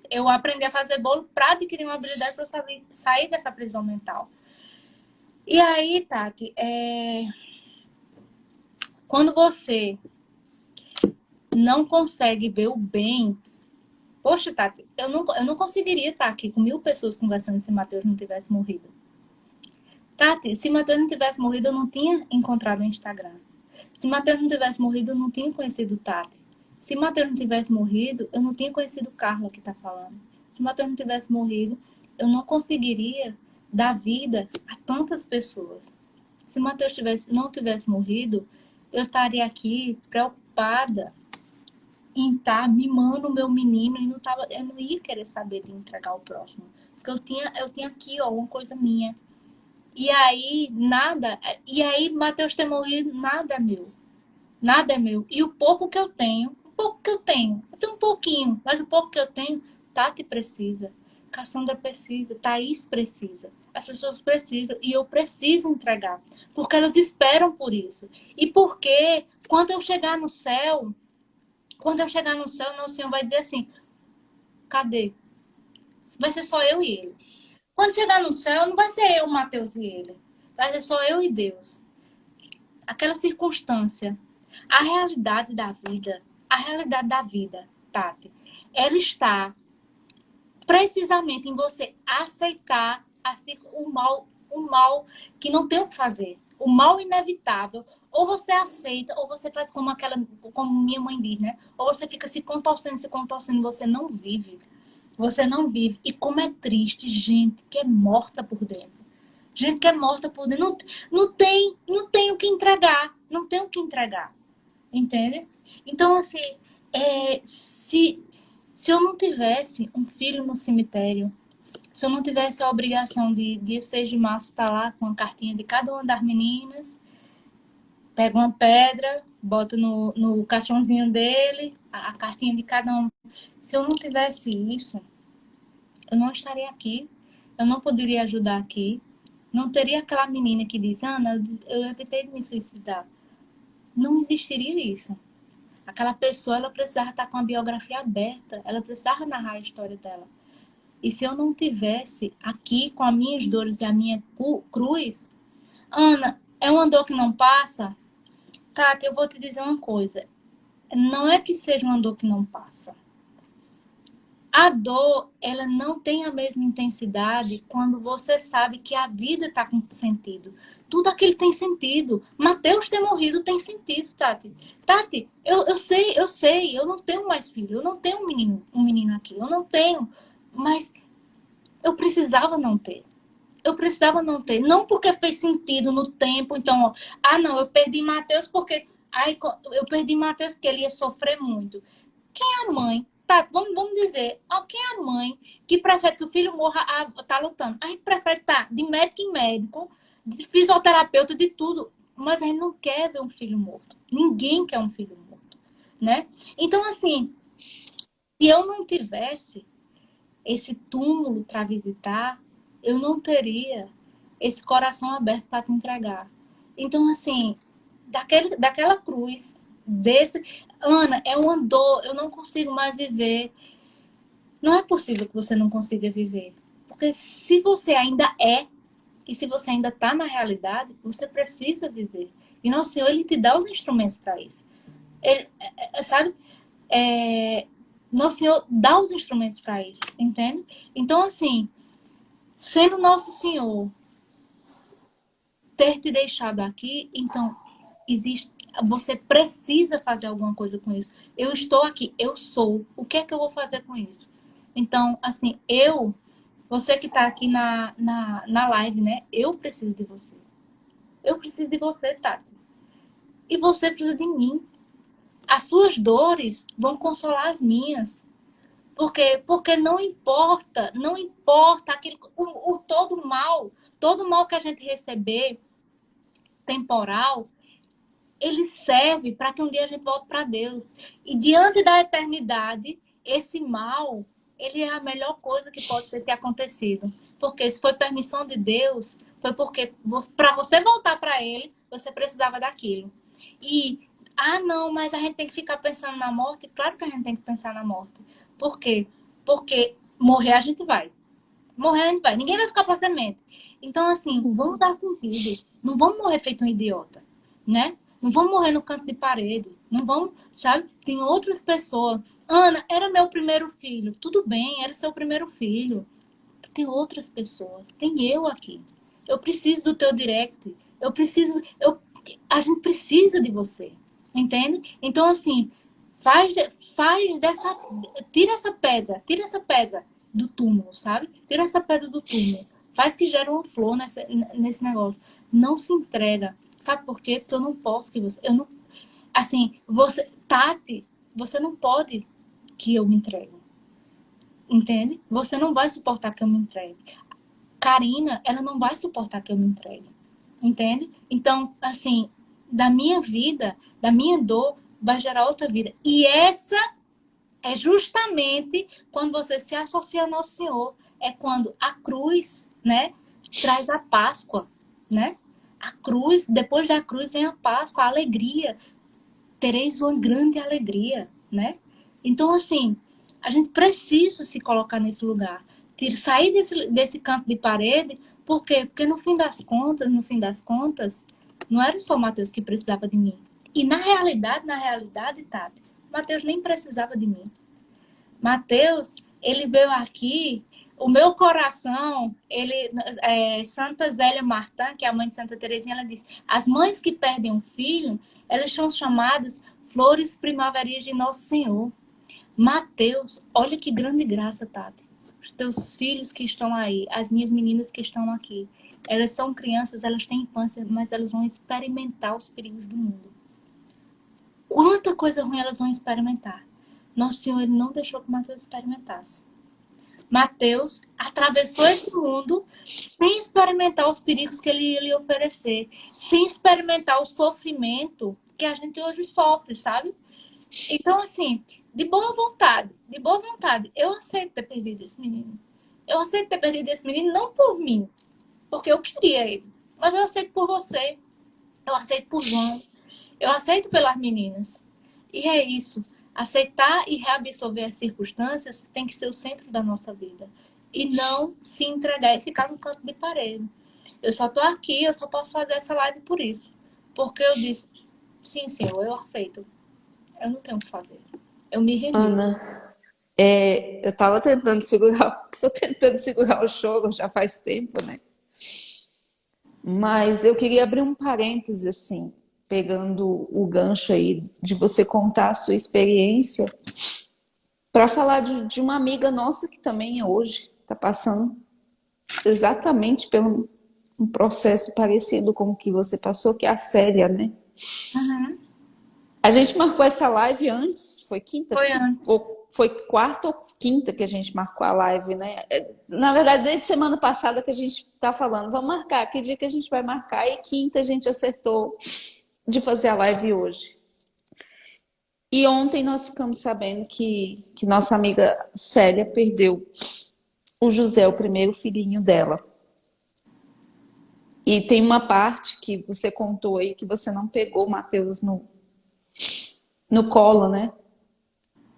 eu aprendi a fazer bolo para adquirir uma habilidade para eu sair dessa prisão mental. E aí, Tati, quando você não consegue ver o bem... Poxa, Tati, eu não conseguiria estar aqui com 1000 pessoas conversando se Matheus não tivesse morrido. Tati, se Matheus não tivesse morrido, eu não tinha encontrado o Instagram. Se Matheus não tivesse morrido, eu não tinha conhecido Tati. Se Matheus não tivesse morrido, eu não tinha conhecido Carla que está falando. Se Matheus não tivesse morrido, eu não conseguiria dar vida a tantas pessoas. Se Matheus não tivesse morrido, eu estaria aqui preocupada em estar mimando o meu menino e eu não ia querer saber de entregar o próximo. Porque eu tinha aqui, ó, uma coisa minha. E aí, Matheus ter morrido, nada é meu. Nada é meu. E o pouco que eu tenho, eu tenho um pouquinho, mas o pouco que eu tenho, Tati precisa, Cassandra precisa, Thaís precisa, as pessoas precisam e eu preciso entregar, porque elas esperam por isso. E porque quando eu chegar no céu, meu Senhor vai dizer assim, cadê? Vai ser só eu e ele. Quando chegar no céu, não vai ser eu, Mateus e ele. Vai ser só eu e Deus. Aquela circunstância, a realidade da vida, Tati, ela está precisamente em você aceitar assim, o mal que não tem o que fazer, o mal inevitável. Ou você aceita, ou você faz como minha mãe diz, né? Ou você fica se contorcendo, você não vive. Você não vive. E como é triste gente que é morta por dentro. Gente que é morta por dentro. Não tem o que entregar. Não tem o que entregar. Entende? Então, assim, se eu não tivesse um filho no cemitério, se eu não tivesse a obrigação de dia 6 de março estar lá com a cartinha de cada uma das meninas, pega uma pedra, bota no caixãozinho dele, a cartinha de cada um. Se eu não tivesse isso, eu não estaria aqui. Eu não poderia ajudar aqui. Não teria aquela menina que diz, Ana, eu evitei de me suicidar. Não existiria isso. Aquela pessoa, ela precisava estar com a biografia aberta. Ela precisava narrar a história dela. E se eu não tivesse aqui com as minhas dores e a minha cruz, Ana, é uma dor que não passa? Tati, eu vou te dizer uma coisa. Não é que seja uma dor que não passa. A dor, ela não tem a mesma intensidade quando você sabe que a vida está com sentido. Tudo aquilo tem sentido. Mateus ter morrido tem sentido, Tati. Tati, eu sei, eu não tenho mais filho, eu não tenho um menino aqui, eu não tenho, mas eu precisava não ter. Eu precisava não ter. Não porque fez sentido no tempo, então, não, eu perdi Mateus porque eu perdi Mateus porque ele ia sofrer muito. Quem é a mãe? Tá, vamos dizer, quem é a mãe que prefere que o filho morra tá lutando? A gente prefere estar de médico em médico, de fisioterapeuta, de tudo, mas a gente não quer ver um filho morto. Ninguém quer um filho morto, né? Então, assim, se eu não tivesse esse túmulo para visitar, eu não teria esse coração aberto para te entregar. Então, assim, daquela cruz, Ana, é uma dor, eu não consigo mais viver. Não é possível que você não consiga viver. Porque se você ainda e se você ainda está na realidade, você precisa viver. E Nosso Senhor, Ele te dá os instrumentos para isso. Ele, sabe? Nosso Senhor dá os instrumentos para isso, entende? Então, assim, sendo Nosso Senhor ter te deixado aqui, então você precisa fazer alguma coisa com isso. Eu estou aqui, eu sou. O que é que eu vou fazer com isso? Então, assim, você que está aqui na live, né? Eu preciso de você. Eu preciso de você, Tati. E você precisa de mim. As suas dores vão consolar as minhas. Porque não importa todo mal que a gente receber, temporal, ele serve para que um dia a gente volte para Deus. E diante da eternidade, esse mal, ele é a melhor coisa que pode ter acontecido. Porque se foi permissão de Deus, foi porque para você voltar para ele, você precisava daquilo. E, não, mas a gente tem que ficar pensando na morte. Claro que a gente tem que pensar na morte. Por quê? Porque morrer a gente vai. Morrer a gente vai. Ninguém vai ficar para semente. Então, assim, Sim. vamos dar sentido. Não vamos morrer feito um idiota, né? Não vamos morrer no canto de parede. Não vamos, sabe? Tem outras pessoas. Ana, era meu primeiro filho. Tudo bem, era seu primeiro filho. Tem outras pessoas. Tem eu aqui. Eu preciso do teu direct. Eu preciso. A gente precisa de você. Entende? Então, assim, faz dessa. Tira essa pedra do túmulo, sabe? Tira essa pedra do túmulo. Faz que gere uma flor nesse negócio. Não se entrega. Sabe por quê? Porque eu não posso que você. Eu não, assim, você. Tati, você não pode que eu me entregue. Entende? Você não vai suportar que eu me entregue. Karina, ela não vai suportar que eu me entregue. Entende? Então, assim, da minha vida, da minha dor, vai gerar outra vida. E essa é justamente quando você se associa ao Nosso Senhor. É quando a cruz, né, traz a Páscoa, né? A cruz, depois da cruz vem a Páscoa, a alegria. Tereis uma grande alegria, né? Então, assim, a gente precisa se colocar nesse lugar. Sair desse canto de parede, por quê? Porque no fim das contas, não era só o Mateus que precisava de mim. E na realidade, Tati, Mateus nem precisava de mim. Mateus, ele veio aqui, o meu coração, Santa Zélia Martã, que é a mãe de Santa Teresinha, ela diz, as mães que perdem um filho, elas são chamadas flores primaveris de Nosso Senhor. Mateus, olha que grande graça, Tati. Os teus filhos que estão aí, as minhas meninas que estão aqui, elas são crianças, elas têm infância, mas elas vão experimentar os perigos do mundo. Quanta coisa ruim elas vão experimentar. Nosso Senhor, ele não deixou que Mateus experimentasse. Mateus atravessou esse mundo sem experimentar os perigos que ele ia lhe oferecer, sem experimentar o sofrimento que a gente hoje sofre, sabe? Então, assim, de boa vontade, eu aceito ter perdido esse menino. Eu aceito ter perdido esse menino não por mim, porque eu queria ele, mas eu aceito por você, eu aceito por João, eu aceito pelas meninas. E é isso. Aceitar e reabsorver as circunstâncias tem que ser o centro da nossa vida. E não se entregar e ficar no canto de parede. Eu só tô aqui, eu só posso fazer essa live por isso. Porque eu disse, sim, Senhor, eu aceito. Eu não tenho o que fazer. Eu me rendi. Ana, eu tava tô tentando segurar o choro já faz tempo, né? Mas eu queria abrir um parêntese, assim, pegando o gancho aí de você contar a sua experiência, para falar de uma amiga nossa que também hoje está passando exatamente por um processo parecido com o que você passou, que é a Célia, né? Uhum. A gente marcou essa live antes, foi quinta? Foi antes. Foi quarta ou quinta que a gente marcou a live, né? Na verdade, desde semana passada que a gente tá falando, vamos marcar, que dia que a gente vai marcar? E quinta a gente acertou de fazer a live hoje. E ontem nós ficamos sabendo que nossa amiga Célia perdeu o José, o primeiro filhinho dela. E tem uma parte que você contou aí que você não pegou o Mateus no colo, né?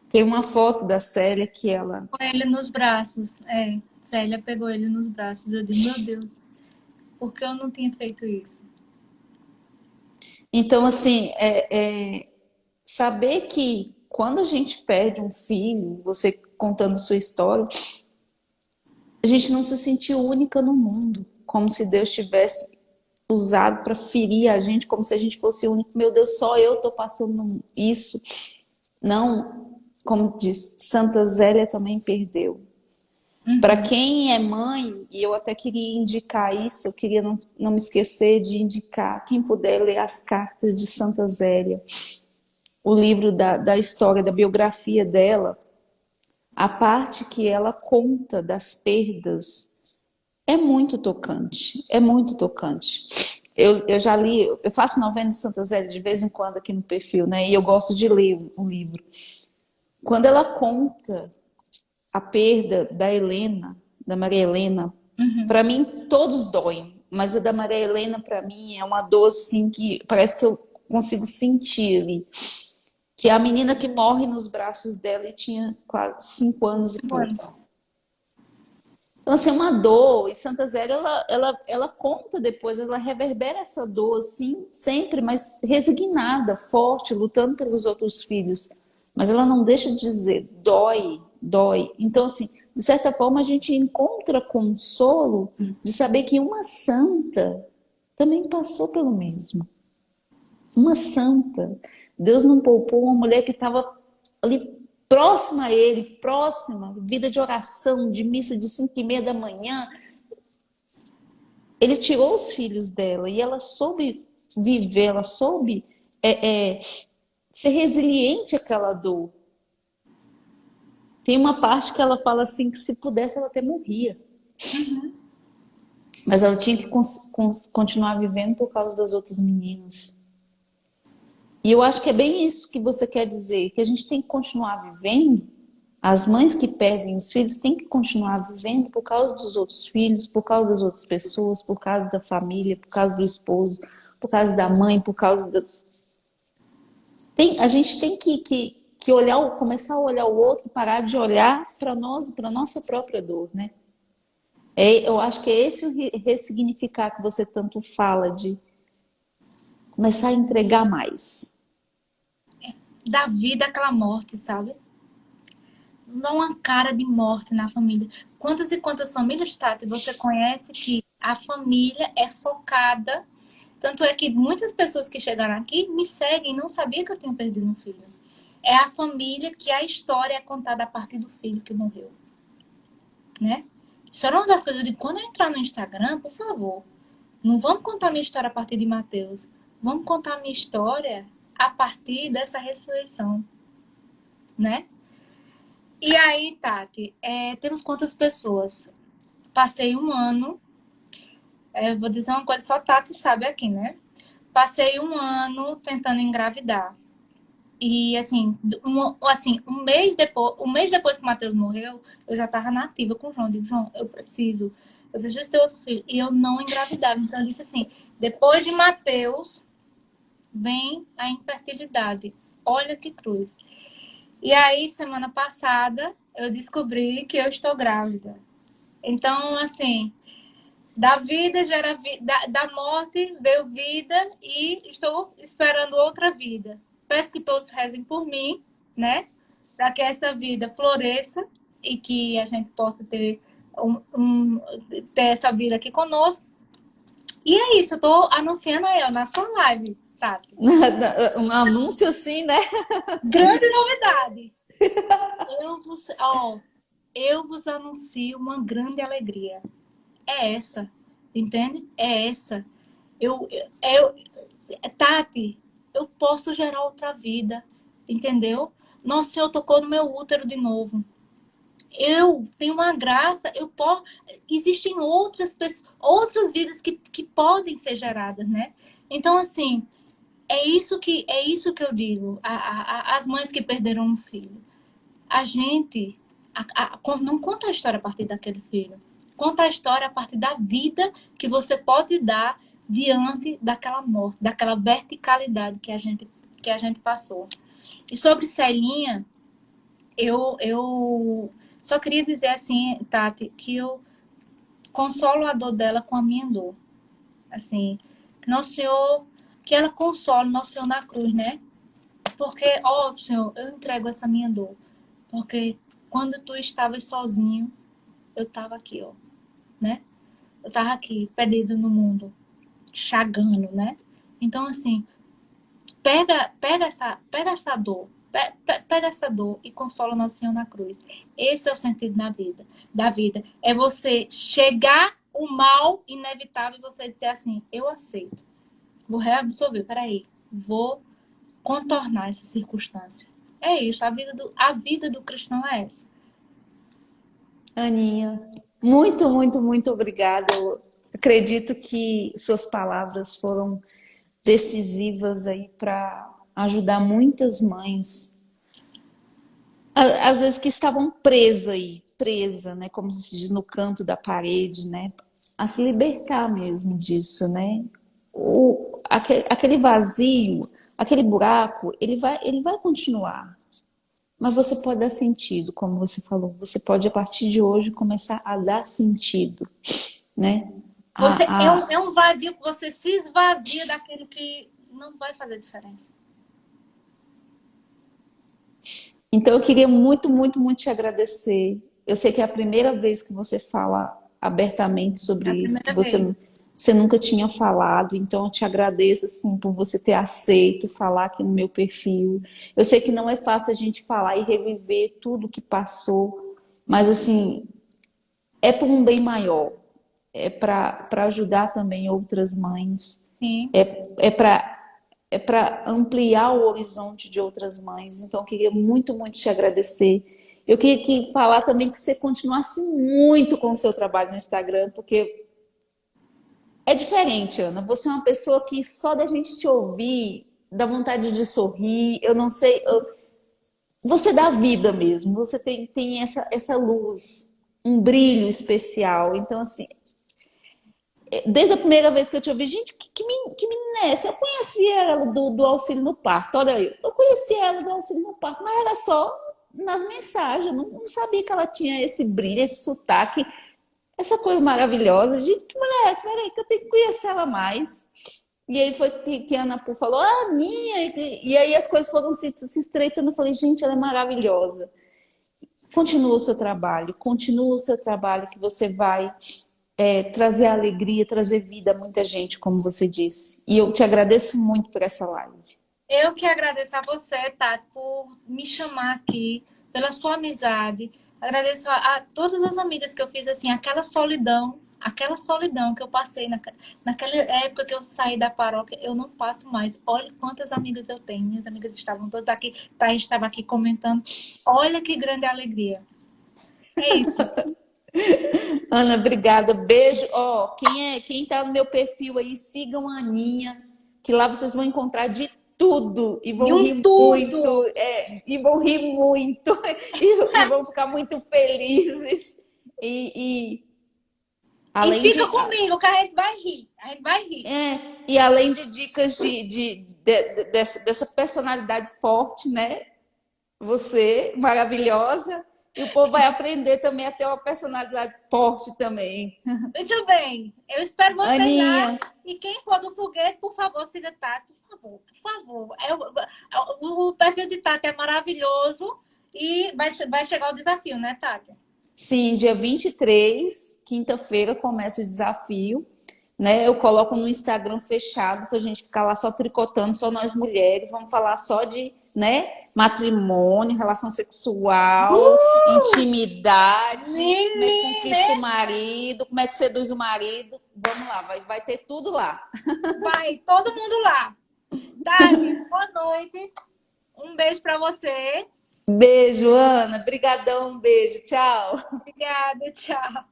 Tem uma foto da Célia que ela... Com ele nos braços. Célia pegou ele nos braços. Eu disse, meu Deus, por que eu não tinha feito isso? Então, assim, saber que quando a gente perde um filho, você contando sua história, a gente não se sentir única no mundo, como se Deus tivesse usado para ferir a gente, como se a gente fosse único. Meu Deus, só eu estou passando isso. Não, como diz, Santa Zélia também perdeu. Para quem é mãe, e eu até queria indicar isso, eu queria não me esquecer de indicar, quem puder ler as cartas de Santa Zélia, o livro da história, da biografia dela, a parte que ela conta das perdas é muito tocante, é muito tocante. Eu já li, eu faço novena de Santa Zélia de vez em quando aqui no perfil, né? E eu gosto de ler o livro. Quando ela conta a perda da Helena, da Maria Helena, para mim todos doem. mas a da Maria Helena, para mim, é uma dor assim que parece que eu consigo sentir ali. Que é a menina que morre nos braços dela e tinha quase 5 anos e Anos. pouco. Então, assim, é uma dor. E Santa Zélia, ela conta depois, ela reverbera essa dor, assim, sempre, mas resignada, forte, lutando pelos outros filhos. Mas ela não deixa de dizer, dói, dói. Então, assim, de certa forma, a gente encontra consolo de saber que uma santa também passou pelo mesmo. Uma santa. Deus não poupou uma mulher que estava ali próxima a ele, próxima, vida de oração, de missa de 5h30 da manhã. Ele tirou os filhos dela e ela soube viver, ela soube ser resiliente àquela dor. Tem uma parte que ela fala assim que se pudesse ela até morria. Mas ela tinha que continuar vivendo por causa das outras meninas. E eu acho que é bem isso que você quer dizer, que a gente tem que continuar vivendo. As mães que perdem os filhos têm que continuar vivendo por causa dos outros filhos, por causa das outras pessoas, por causa da família, por causa do esposo, por causa da mãe, por causa da... A gente tem que olhar, começar a olhar o outro, parar de olhar para nós, para nossa própria dor, né? Eu acho que é esse o ressignificar que você tanto fala, de começar a entregar mais. Da vida aquela morte, sabe? Dá uma cara de morte na família. Quantas e quantas famílias, Tati, você conhece que a família é focada? Tanto é que muitas pessoas que chegaram aqui me seguem e não sabiam que eu tinha perdido um filho. É a família que a história é contada a partir do filho que morreu. Né? Isso era uma das coisas. Eu digo, quando eu entrar no Instagram, por favor, não vamos contar minha história a partir de Mateus. Vamos contar minha história a partir dessa ressurreição. Né? E aí, Tati, temos quantas pessoas? Passei um ano, vou dizer uma coisa, só Tati sabe aqui, né? Passei um ano tentando engravidar. E assim, um mês depois que o Matheus morreu, eu já estava nativa com o João. Eu digo, João, eu preciso ter outro filho. E eu não engravidava. Então eu disse assim, depois de Matheus, vem a infertilidade. Olha que cruz. E aí, semana passada, eu descobri que eu estou grávida. Então, assim, da vida gera vida, da morte veio vida e estou esperando outra vida. Peço que todos rezem por mim, né? Para que essa vida floresça e que a gente possa ter, ter essa vida aqui conosco. E é isso, eu estou anunciando aí, na sua live, Tati. Um anúncio assim, né? Grande novidade. Eu vos anuncio uma grande alegria. É essa, entende? É essa. Tati, eu posso gerar outra vida, entendeu? Nosso Senhor tocou no meu útero de novo. Eu tenho uma graça, eu posso. Existem outras pessoas, outras vidas que podem ser geradas, né? Então, assim, é isso que eu digo. As mães que perderam um filho. A gente não conta a história a partir daquele filho. Conta a história a partir da vida que você pode dar diante daquela morte, daquela verticalidade que a gente passou. E sobre Celinha, eu só queria dizer assim, Tati, que eu consolo a dor dela com a minha dor. Assim, Nosso Senhor, que ela console Nosso Senhor na cruz, né? Porque, ó, Senhor, eu entrego essa minha dor. Porque quando tu estavas sozinho, eu estava aqui, ó, né? Eu estava aqui, perdido no mundo, chagando, né? Então, assim, pega essa dor, pega essa dor e consola Nosso Senhor na cruz. Esse é o sentido da vida. É você chegar o mal inevitável e você dizer assim, eu aceito. Vou reabsorver, peraí, vou contornar essa circunstância. É isso, a vida do cristão é essa. Aninha, muito, muito, muito obrigada. Eu acredito que suas palavras foram decisivas aí para ajudar muitas mães, às vezes que estavam presa, né, como se diz, no canto da parede, né, a se libertar mesmo disso, né? Aquele vazio, aquele buraco, ele vai continuar. Mas você pode dar sentido, como você falou. Você pode, a partir de hoje, começar a dar sentido, né? É um vazio que você se esvazia daquilo que não vai fazer diferença. Então, eu queria muito, muito, muito te agradecer. Eu sei que é a primeira vez que você fala abertamente É a sobre isso, que primeira vez. você nunca tinha falado. Então, eu te agradeço assim, por você ter aceito falar aqui no meu perfil. Eu sei que não é fácil a gente falar e reviver tudo que passou, mas assim, é por um bem maior. É para ajudar também outras mães. Sim. É para ampliar o horizonte de outras mães. Então, eu queria muito, muito te agradecer. Eu queria falar também que você continuasse muito com o seu trabalho no Instagram, porque é diferente, Ana. Você é uma pessoa que só da gente te ouvir dá vontade de sorrir. Eu não sei. Você dá vida mesmo. Você tem essa luz, um brilho especial. Então, assim, desde a primeira vez que eu te ouvi, gente, que menina é essa? Eu conhecia ela do auxílio no parto, olha aí. Eu conhecia ela do auxílio no parto, mas era só nas mensagens. Não sabia que ela tinha esse brilho, esse sotaque, essa coisa maravilhosa. Gente, que mulher é essa? Peraí, que eu tenho que conhecer ela mais. E aí foi que a Ana Pu falou, ah, minha. E aí as coisas foram se estreitando. Eu falei, gente, ela é maravilhosa. Continua o seu trabalho que você vai trazer alegria, trazer vida a muita gente, como você disse. E eu te agradeço muito por essa live. Eu que agradeço a você, Tati, por me chamar aqui, pela sua amizade. Agradeço a todas as amigas que eu fiz, assim, aquela solidão que eu passei naquela época que eu saí da paróquia, eu não passo mais. Olha quantas amigas eu tenho. Minhas amigas estavam todas aqui, Thaís estava aqui comentando. Olha que grande alegria. É isso. Ana, obrigada. Beijo. Ó, quem tá no meu perfil aí, sigam a Aninha, que lá vocês vão encontrar de tudo e De vão um rir tudo! muito, e vão rir muito e vão ficar muito felizes. E E além fica de comigo, que a gente vai rir. A gente vai rir. e além de dicas dessa personalidade forte, né? Você, maravilhosa, e o povo vai aprender também a ter uma personalidade forte também. Muito bem. Eu espero vocês Aninha, lá. E quem for do foguete, por favor, siga Tati. Por favor, por favor. O perfil de Tati é maravilhoso. E vai chegar o desafio, né, Tati? sim, dia 23, quinta-feira, começa o desafio. Né? Eu coloco no Instagram fechado para a gente ficar lá só tricotando, só nós mulheres. Vamos falar só de, né, matrimônio, relação sexual, intimidade, como é que Menina, conquista o marido, como é que seduz o marido. Vamos lá, vai ter tudo lá. vai todo mundo lá. Tati, boa noite. Um beijo para você. Beijo, Ana. Brigadão, beijo. Tchau. Obrigada, tchau.